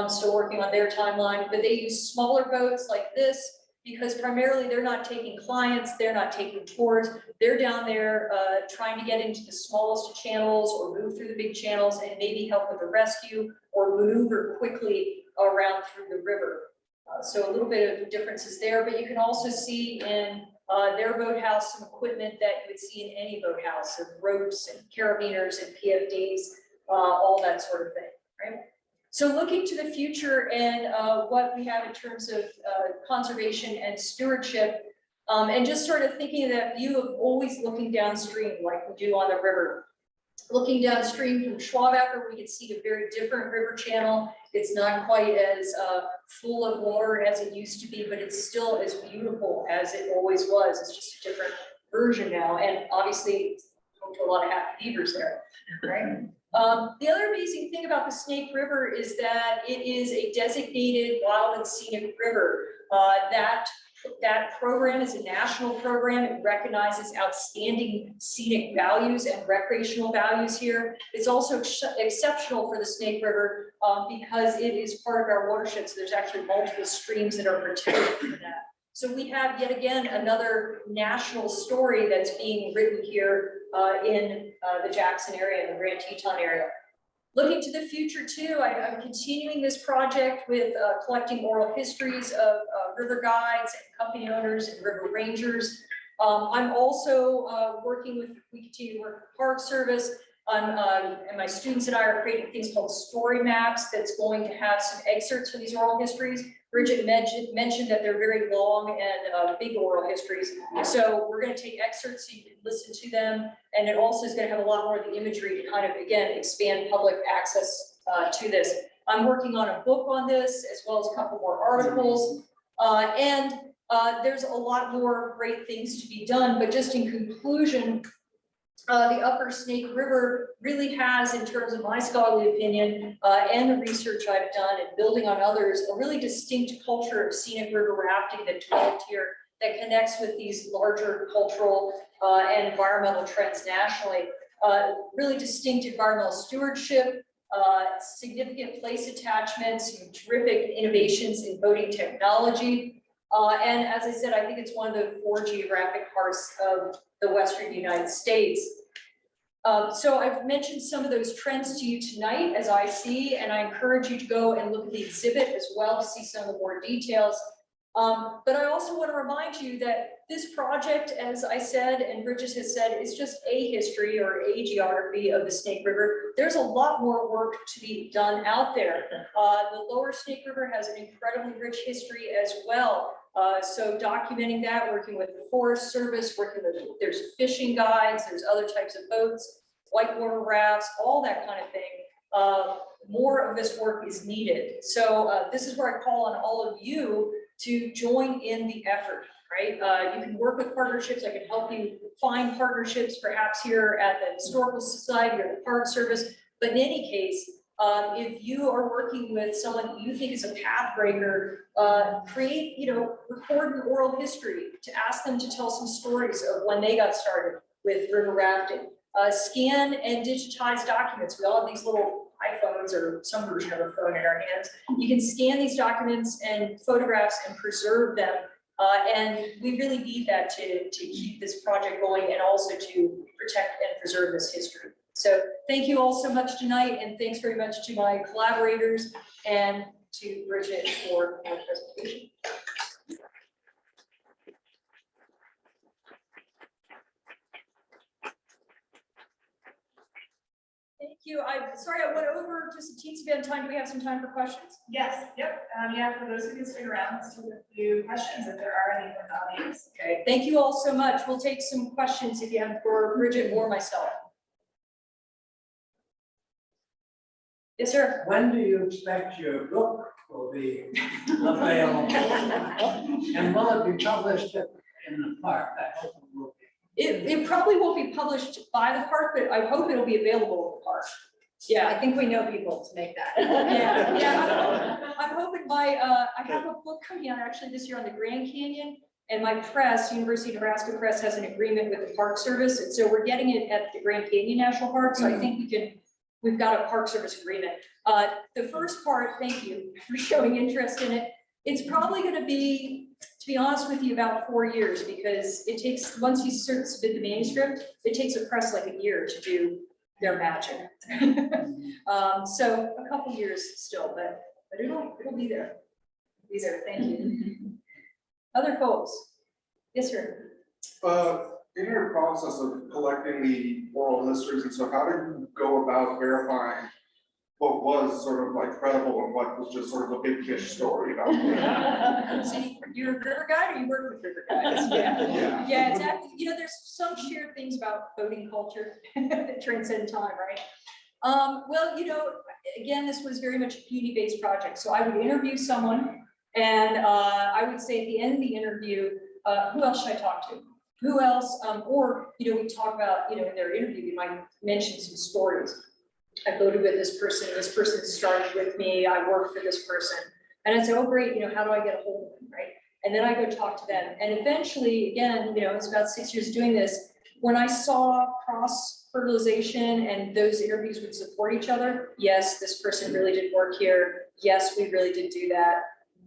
still working on their timeline, but they use smaller boats like this because primarily they're not taking clients, they're not taking tours, they're down there trying to get into the smallest channels or move through the big channels and maybe help with a rescue or maneuver quickly around through the river. So a little bit of differences there, but you can also see in their boathouse some equipment that you would see in any boathouse, of ropes and carabiners and PFDs, all that sort of thing, right? So looking to the future and what we have in terms of conservation and stewardship, and just sort of thinking of that view of always looking downstream like we do on the river. Looking downstream from Schwabacker, we can see a very different river channel. It's not quite as full of water as it used to be, but it's still as beautiful as it always was. It's just a different version now. And obviously, home to a lot of happy beavers there, right? The other amazing thing about the Snake River is that it is a designated wild and scenic river. That program is a national program. It recognizes outstanding scenic values and recreational values here. It's also exceptional for the Snake River because it is part of our watershed. So there's actually multiple streams that are protected from that. So we have yet again another national story that's being written here in the Jackson area, in the Grand Teton area. Looking to the future too, I'm continuing this project with collecting oral histories of river guides and company owners and river rangers. I'm also working with, we continue to work with the Park Service. And my students and I are creating things called story maps that's going to have some excerpts from these oral histories. Bridgette mentioned that they're very long and big oral histories. So we're going to take excerpts so you can listen to them. And it also is going to have a lot more of the imagery to kind of, again, expand public access to this. I'm working on a book on this, as well as a couple more articles. There's a lot more great things to be done. But just in conclusion, the Upper Snake River really has, in terms of my scholarly opinion and the research I've done and building on others, a really distinct culture of scenic river rafting that developed here that connects with these larger cultural and environmental trends nationally. really distinct environmental stewardship, significant place attachments, some terrific innovations in boating technology. And as I said, I think it's one of the 4 geographic parks of the Western United States. So I've mentioned some of those trends to you tonight as I see, and I encourage you to go and look at the exhibit as well to see some of the more details. But I also want to remind you that this project, as I said, and Bridgette has said, is just a history or a geography of the Snake River. There's a lot more work to be done out there. The lower Snake River has an incredibly rich history as well. So documenting that, working with the Forest Service, there's fishing guides, there's other types of boats, whitewater rafts, all that kind of thing. More of this work is needed. So this is where I call on all of you to join in the effort, right? You can work with partnerships. I can help you find partnerships, perhaps here at the Historical Society or the Park Service. But in any case, if you are working with someone you think is a path breaker, create, record an oral history to ask them to tell some stories of when they got started with river rafting. Scan and digitize documents. We all have these little iPhones or some version of a phone in our hands. You can scan these documents and photographs and preserve them. And we really need that to keep this project going and also to protect and preserve this history. So thank you all so much tonight, and thanks very much to my collaborators and to Bridgette for my presentation. Thank you. I'm sorry I went over just a teensy bit of time. Do we have some time for questions? Yes, yep. Yeah, for those who can stick around, let's do a few questions if there are any from the audience. Okay, thank you all so much. We'll take some questions if you have for Bridgette or myself. Yes, sir. When do you expect your book will be available? And will it be published in the park? I hope it will be. It probably won't be published by the park, but I hope it'll be available in the park. Yeah. I think we know people to make that. Yeah. I'm hoping I have a book coming out actually this year on the Grand Canyon, and my press, University of Nebraska Press, has an agreement with the Park Service, and so we're getting it at the Grand Canyon National Park. So I think we've got a Park Service agreement. The first part, thank you for showing interest in it. It's probably going to be, to be honest with you, about 4 years, because it takes, once you submit the manuscript, it takes a press like a year to do their magic. So a couple years still, but it'll be there. Be there. Thank you. Other folks? Yes, sir. In your process of collecting the oral histories and stuff, how did you go about verifying what was sort of like credible and what was just sort of a big fish story about? See, you're a river guide or you work with river guides? Yeah. Yeah, exactly. There's some shared things about boating culture that transcend time, right? Well, again, this was very much a community-based project. So I would interview someone, and I would say at the end of the interview, who else should I talk to? Who else? Or, we talk about, in their interview, you might mention some stories. I voted with this person started with me, I worked for this person. And I'd say, oh, great, how do I get a hold of them, right? And then I go talk to them. And eventually, again, it's about 6 years doing this. When I saw cross-fertilization and those interviews would support each other, yes, this person really did work here. Yes, we really did do that.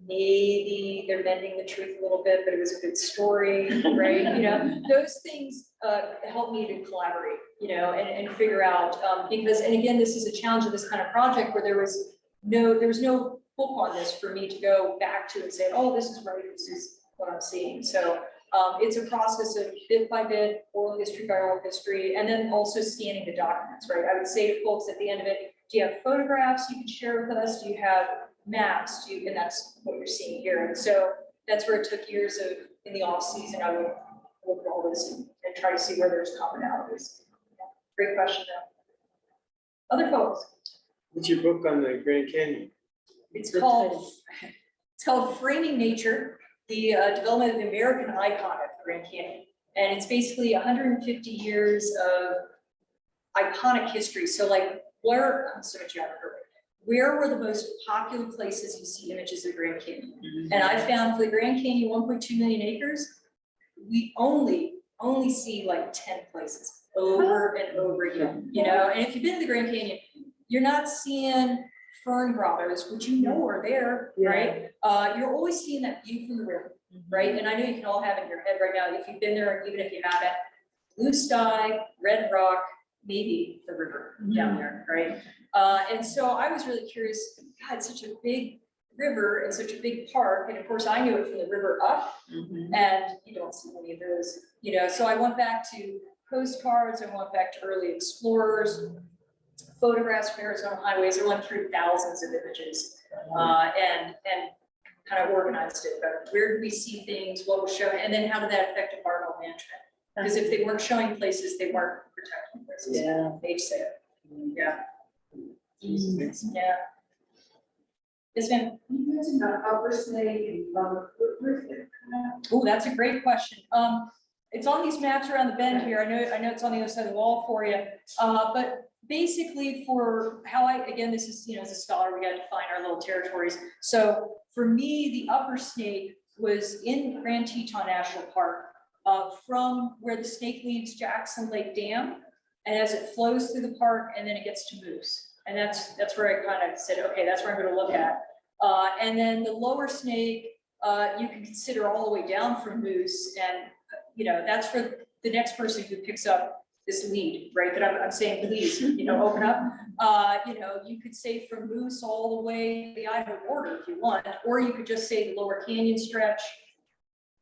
Maybe they're bending the truth a little bit, but it was a good story, right? Those things help me to collaborate, and figure out, because, and again, this is a challenge of this kind of project where there was no book on this for me to go back to and say, oh, this is right, this is what I'm seeing. So it's a process of bit by bit, oral history by oral history, and then also scanning the documents, right? I would say to folks at the end of it, do you have photographs you can share with us? Do you have maps? And that's what you're seeing here. And so that's where it took years of, in the off season, I would look at all this and try to see where there's commonalities. Yeah, great question though. Other folks? What's your book on the Grand Canyon? It's called Framing Nature, the development of the American icon at the Grand Canyon. And it's basically 150 years of iconic history. So like where were the most popular places you see images of the Grand Canyon? And I found for the Grand Canyon, 1.2 million acres, we only see like 10 places. over and over again, you know, and if you've been to the Grand Canyon, you're not seeing fern grottos, which you know are there, right? You're always seeing that view from the river, right? And I know you can all have it in your head right now, if you've been there, even if you haven't, blue sky, red rock, maybe the river down there, right? And so I was really curious, God, such a big river and such a big park, and of course I knew it from the river up, and you don't see any of those, you know, so I went back to postcards, I went back to early explorers, photographs from Arizona highways, I went through thousands of images, and kind of organized it, but where did we see things, what was shown, and then how did that affect environmental management? Because if they weren't showing places, they weren't protecting places. Yeah. They'd say, yeah. Yeah. Yes, ma'am. You mentioned the upper snake and Oh, that's a great question. It's on these maps around the bend here. I know it's on the other side of the wall for you. But basically for how again, this is, you know, as a scholar, we got to define our little territories. So for me, the upper snake was in Grand Teton National Park, from where the snake leaves Jackson Lake Dam, and as it flows through the park, and then it gets to Moose. And that's where I kind of said, okay, that's where I'm going to look at. And then the lower snake, you can consider all the way down from Moose, and you know, that's for the next person who picks up this lead, right? That I'm saying, please, you know, open up. You know, you could say from Moose all the way to the Idaho border if you want, or you could just say the Lower Canyon stretch.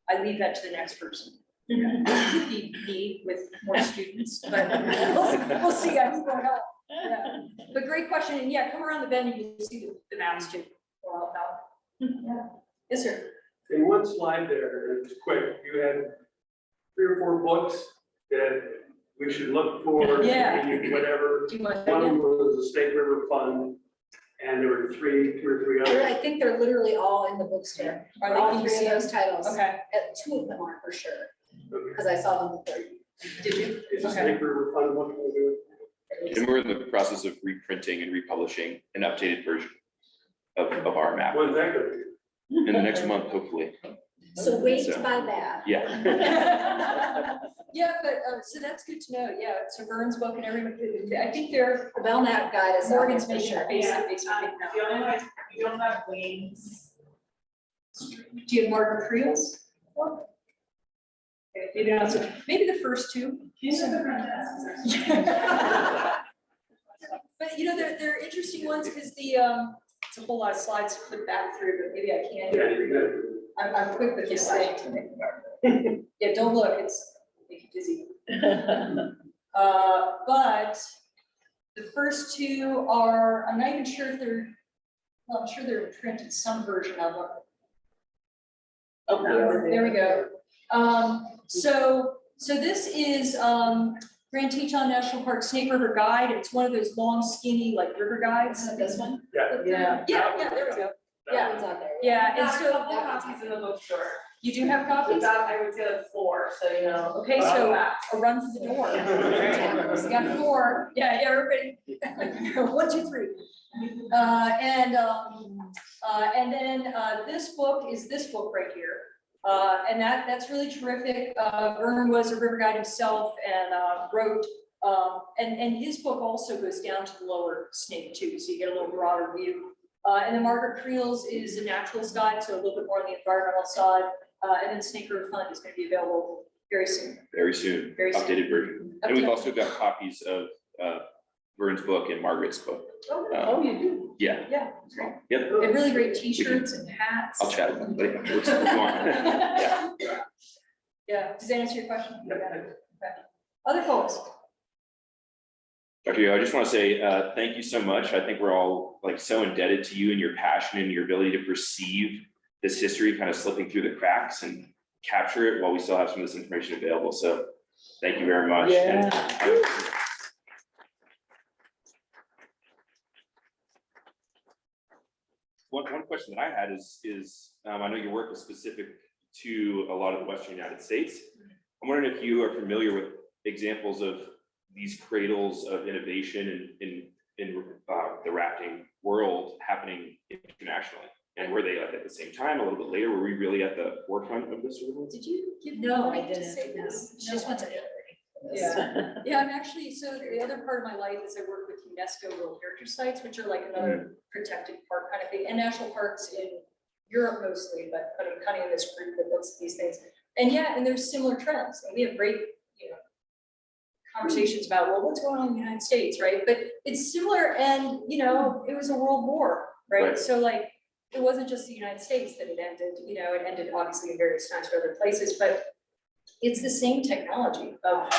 I leave that to the next person. It could be me with more students, but we'll see. I need more help. Yeah. But great question, and yeah, come around the bend and you'll see the maps too. We'll help out. Yeah. Yes, sir. In one slide there, it's quick, you had 3 or 4 books that we should look for. Yeah. and whatever. Do you want to? One was the State River Fund, and there were 2 or 3 I others. think they're literally all in the bookstore. Are they? All Can you 3 see of those titles. Okay. 2 of them are for sure, because I saw them the 3rd. Did you? Is the Okay. State River Fund looking to do? And we're in the process of reprinting and republishing an updated version of our map When's that gonna be? in the next month, hopefully. So wait to So- buy that. Yeah. Yeah, but so that's good to know. Yeah, so Vern's book and everybody. I think they're The Belknap guide is. Morgan's out there for making a sure. face Yeah, at face right now. the only one, we don't have wings. Do you have Margaret Creel's? Okay, maybe not. So maybe the first 2. These are the princesses. But you know, they're interesting ones because the it's a whole lot of slides to click back through, but maybe I can't. Yeah, you I'm quick with this thing. Yeah, don't look, it's make you dizzy. But the first 2 are, I'm not even sure if they're, well, I'm sure they're in print in some version of them. Oh, there we go. So this is Grand Teton National Park Snake River Guide. It's one of those long, skinny, like river guides. This one? Yeah, there we go. That one's out there. Yeah, and Got a so couple copies in the bookstore. you do have copies? About, I would say like 4, so you know. Okay, so a run to the door. We got 4. Yeah, everybody. 1, 2, 3. And then this book is this book right here. And that's really terrific. Vern was a river guide himself and wrote, and his book also goes down to the lower snake too, so you get a little broader view. And then Margaret Creel's is a naturalist guide, so a little bit more on the environmental side. And then Snake River Fund is going to be available very soon. Very soon, Very soon. updated version. And we've also got copies of Vern's book and Margaret's book. Oh, you do? Yeah. Yeah. Yep. And really great t-shirts and hats. I'll chat with them later. Afterwards if you want. Yeah. Yeah, does that answer your question? Okay. Other folks? Dr. Yo, I just want to say thank you so much. I think we're all like so indebted to you and your passion and your ability to perceive this history kind of slipping through the cracks and capture it while we still have some of this information available. So thank you very much. And one question that I had is I know your work is specific to a lot of the Western United States. I'm wondering if you are familiar with examples of these cradles of innovation in the rafting world happening internationally. And were they like at the same time, a little bit later? Were we really at the forefront of this? Did you give? No, I permission to didn't. say this? She just went to Italy. Yeah, I'm actually, so the other part of my life is I work with UNESCO World Heritage Sites, which are like another protected park kind of thing, and national parks in Europe mostly, but I'm kind of in this group that looks at these things. And yeah, and there's similar trends, and we have great, conversations about, well, what's going on in the United States, right? But it's similar, and it was a world war, right? Right. So like, it wasn't just the United States that it ended, it ended obviously in various times for other places, but it's the same technology of,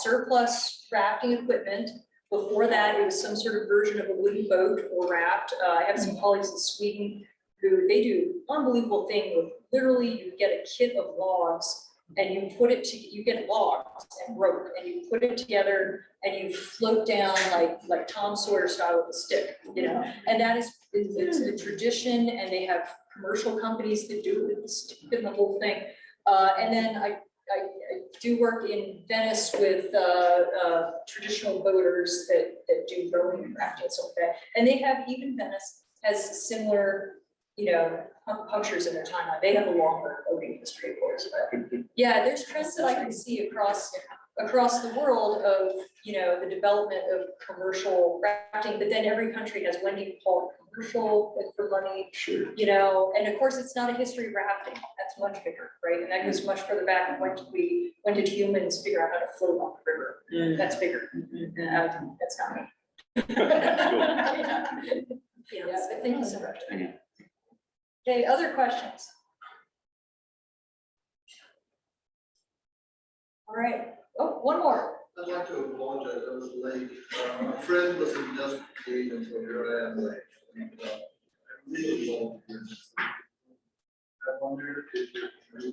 surplus rafting equipment. Before that, it was some sort of version of a wooden boat or raft. I have some colleagues in Sweden who they do unbelievable thing with literally you get a kit of logs and you get logs and rope and you put it together and you float down like Tom Sawyer style with a stick, and that it's a tradition, and they have commercial companies that do it with the stick and the whole thing. And then I do work in Venice with traditional boaters that do rowing and rafting and stuff like that. And they have, even Venice has similar, punctures in their timeline. They have a longer boating history, of course. But yeah, there's trends that I can see across the world of, the development of commercial rafting, but then every country has, when do you call it commercial, like for money? Sure. And of course, it's not a history of rafting. That's much bigger, right? And that goes much further back. When did humans figure out how to float on the river? That's bigger. That's not me. Yes, but thank you so much. Okay, other questions? All right. Oh, one more. I'd like to apologize, I was late. A friend was in just gate, and so here I am late. And, I really won't hear this. I wonder if you're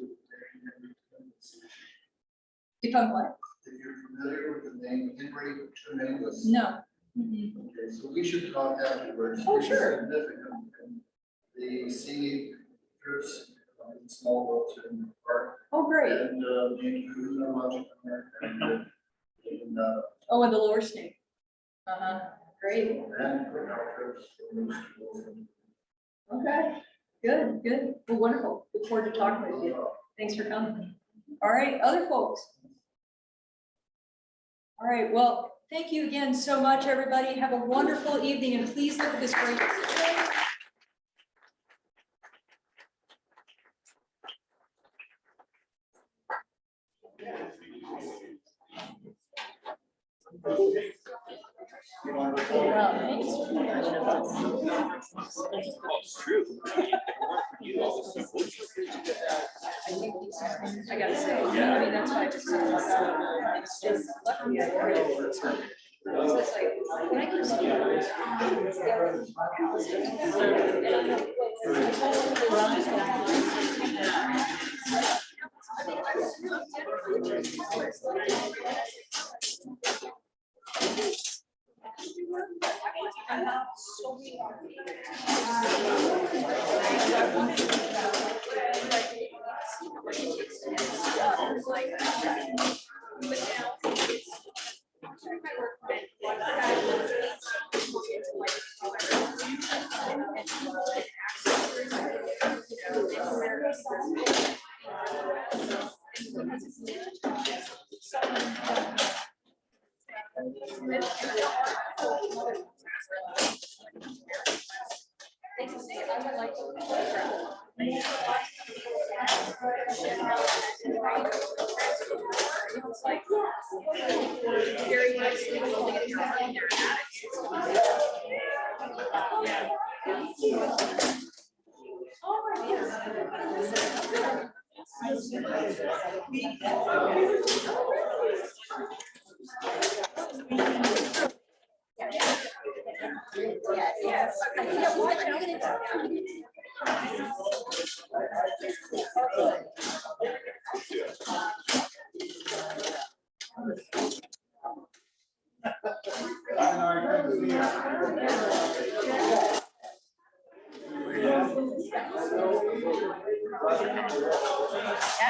If I'm what? familiar with the name Henry Tremendous. No. Okay, so we should talk afterwards. Oh, It's sure. significant. And the scenic trips, small boats in the park. Oh, great. And the Yolonda and Oh, and the lower snake. Great. and our trips. Okay. Good. Well, wonderful. Look forward to talking with you. Thanks for coming. All right, other folks. All right, well, thank you again so much, everybody. Have a wonderful evening, and please look at this great. Well, thanks. It's true. You also. I gotta say, I mean, that's why I just said it's just lucky. So it's like, when I keep I'm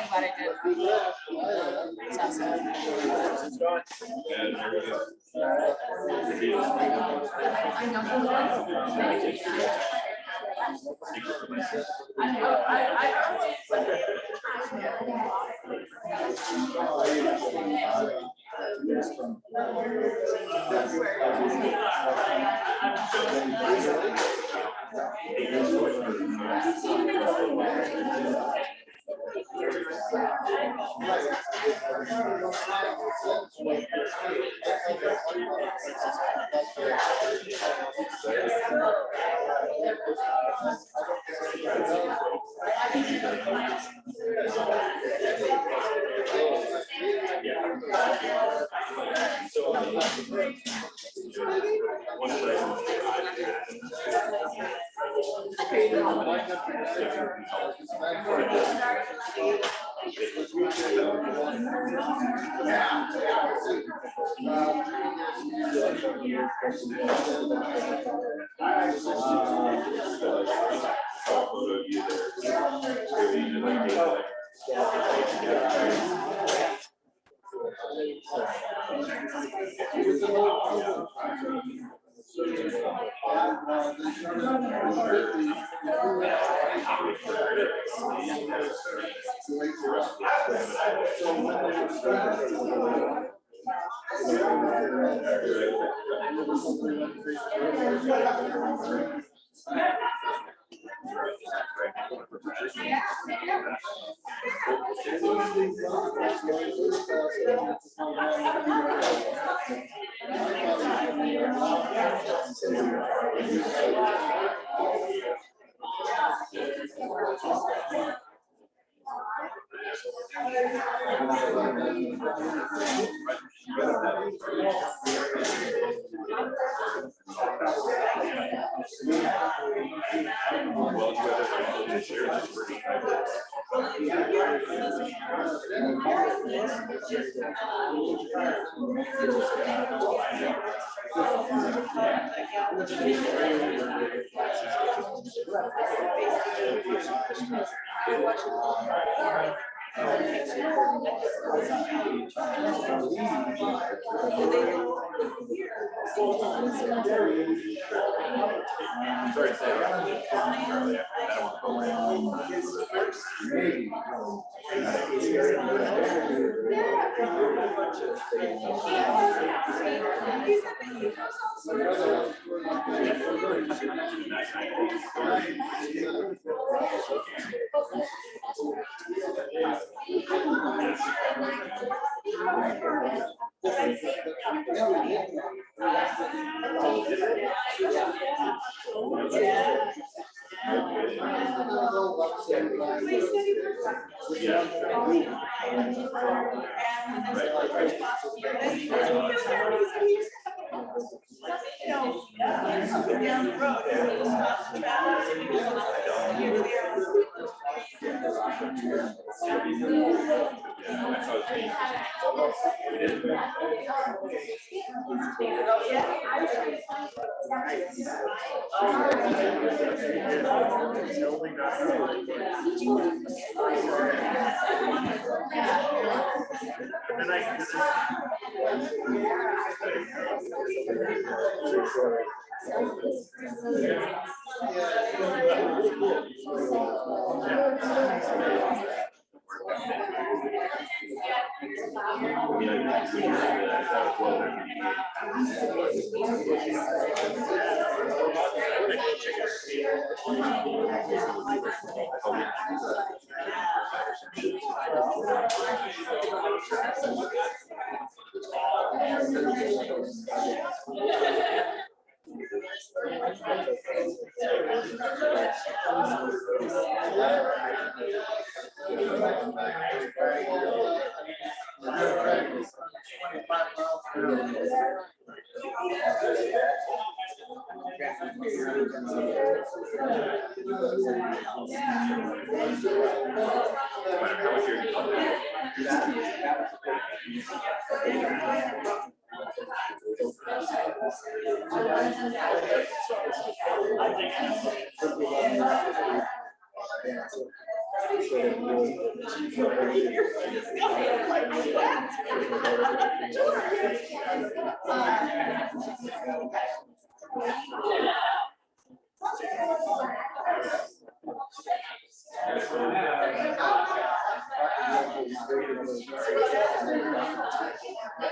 glad I did. It's awesome. Down the road, and we'll stop the traffic, and we'll stop here,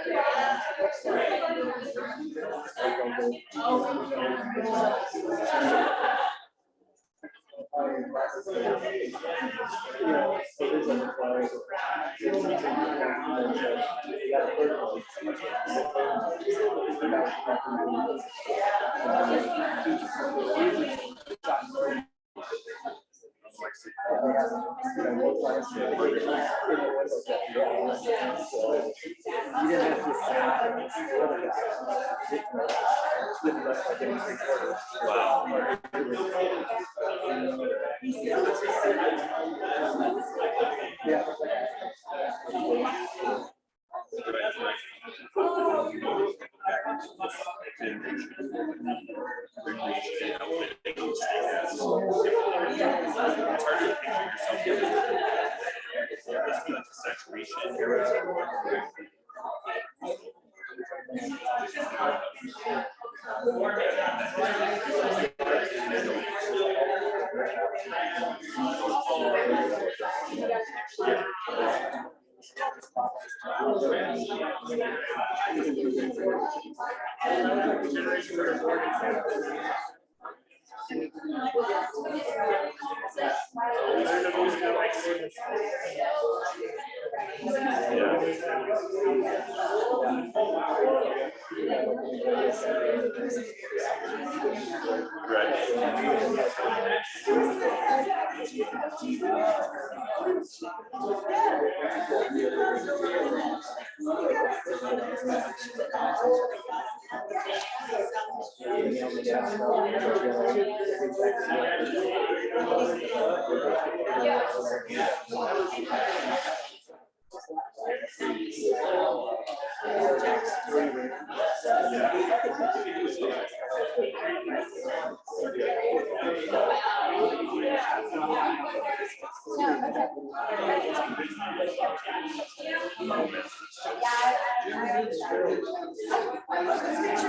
there.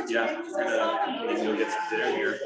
Yeah, we're gonna go get some dinner here.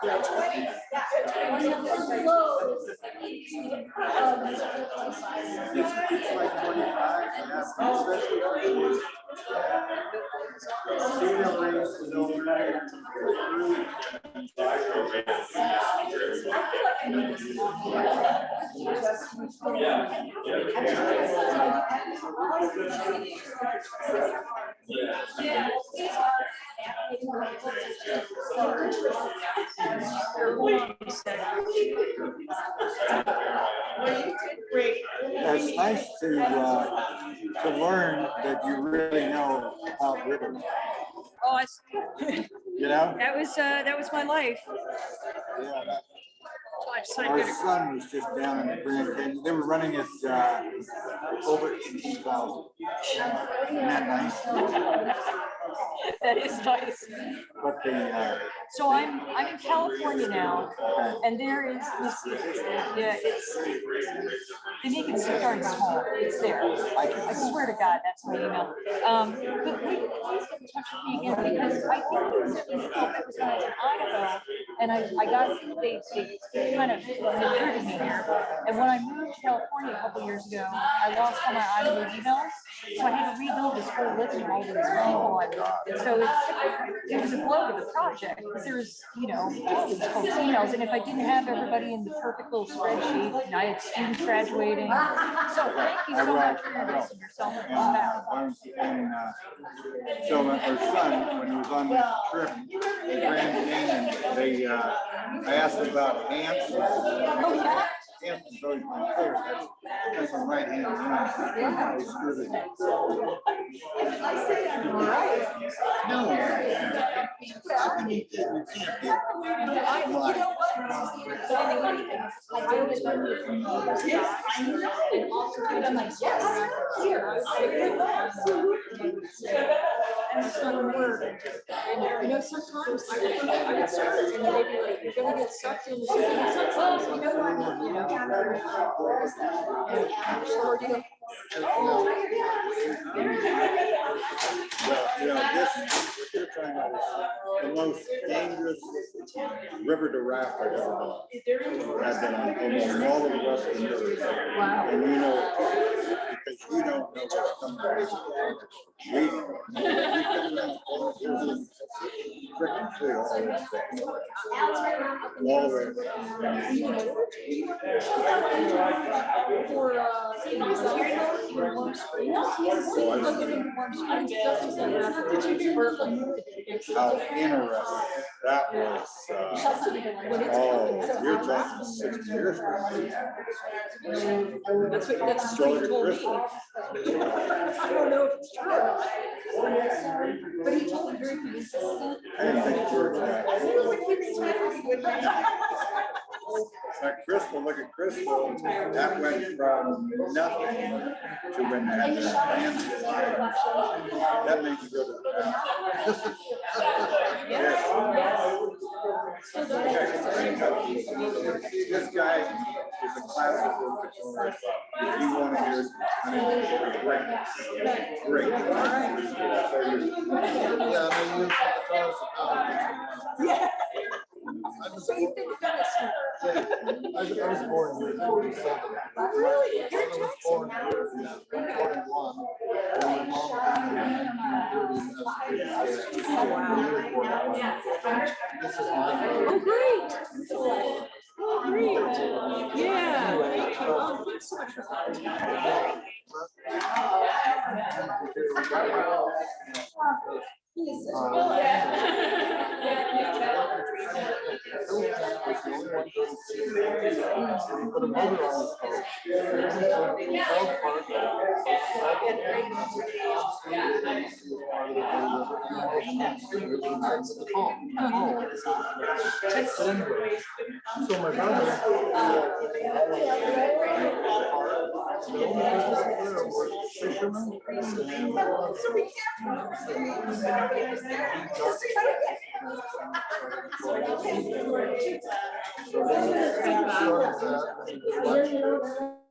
It's like 25, yeah, especially for kids. Senior race is over there. It's nice to learn that you really know about rivers, Oh, you know? that was my life. Yeah, So our son was just down in the Grand Teton. They were running it over 80,000. Isn't that nice? That is nice. But the So I'm in California now, and there is this, yeah, they make it so darn small. It's there. I swear to God, that's my email. But please get in touch with me again, because I think it was at least, it was when I was in Idaho, and I got, they kind of recruited me here. And when I moved to California a couple years ago, I lost all my Idaho emails, so I had to rebuild this whole list of all these people I loved. And so it was a blow to the project, because there was, you know, all these folks' emails, and if I didn't have everybody in the perfect little spreadsheet, and I had students graduating. So thank you so much for introducing yourself and coming back. so our son, when he was on this trip, Grand Teton, I asked him about ants. Oh, yeah? Ants is always my favorite. That's a right hand man. It's good. I say I'm all right. No. How can you You know what? I always wondered from yes, I know. And also, I'm like, yes, here. And it's not gonna work. And you know, sometimes I would start, and they'd be like, you're gonna get sucked into something. You know what? You know. Sure do. This the most dangerous river to raft I've ever done. I've been on almost all of the western rivers. Wow. And you know, because you don't know what's coming around. We freaking tree all over the place. All over. For Warm Springs. How interesting that was. Oh, you're talking 6 years ago. That's what the story told me. I don't know if it's true or not. But he told me very consistent. I didn't think George had. Like Crystal, look at Crystal, that went from nothing to when they had their plans. That made you go to the bank. This guy is a classic photographer. If you want to hear, I mean, great. Yeah. So you've been to Venice? I was born here in 47. Really? I was born here in 41. And my mom This is my Oh, great. Oh, great. Yeah. Oh, thanks so much for coming. So my brother, fisherman. So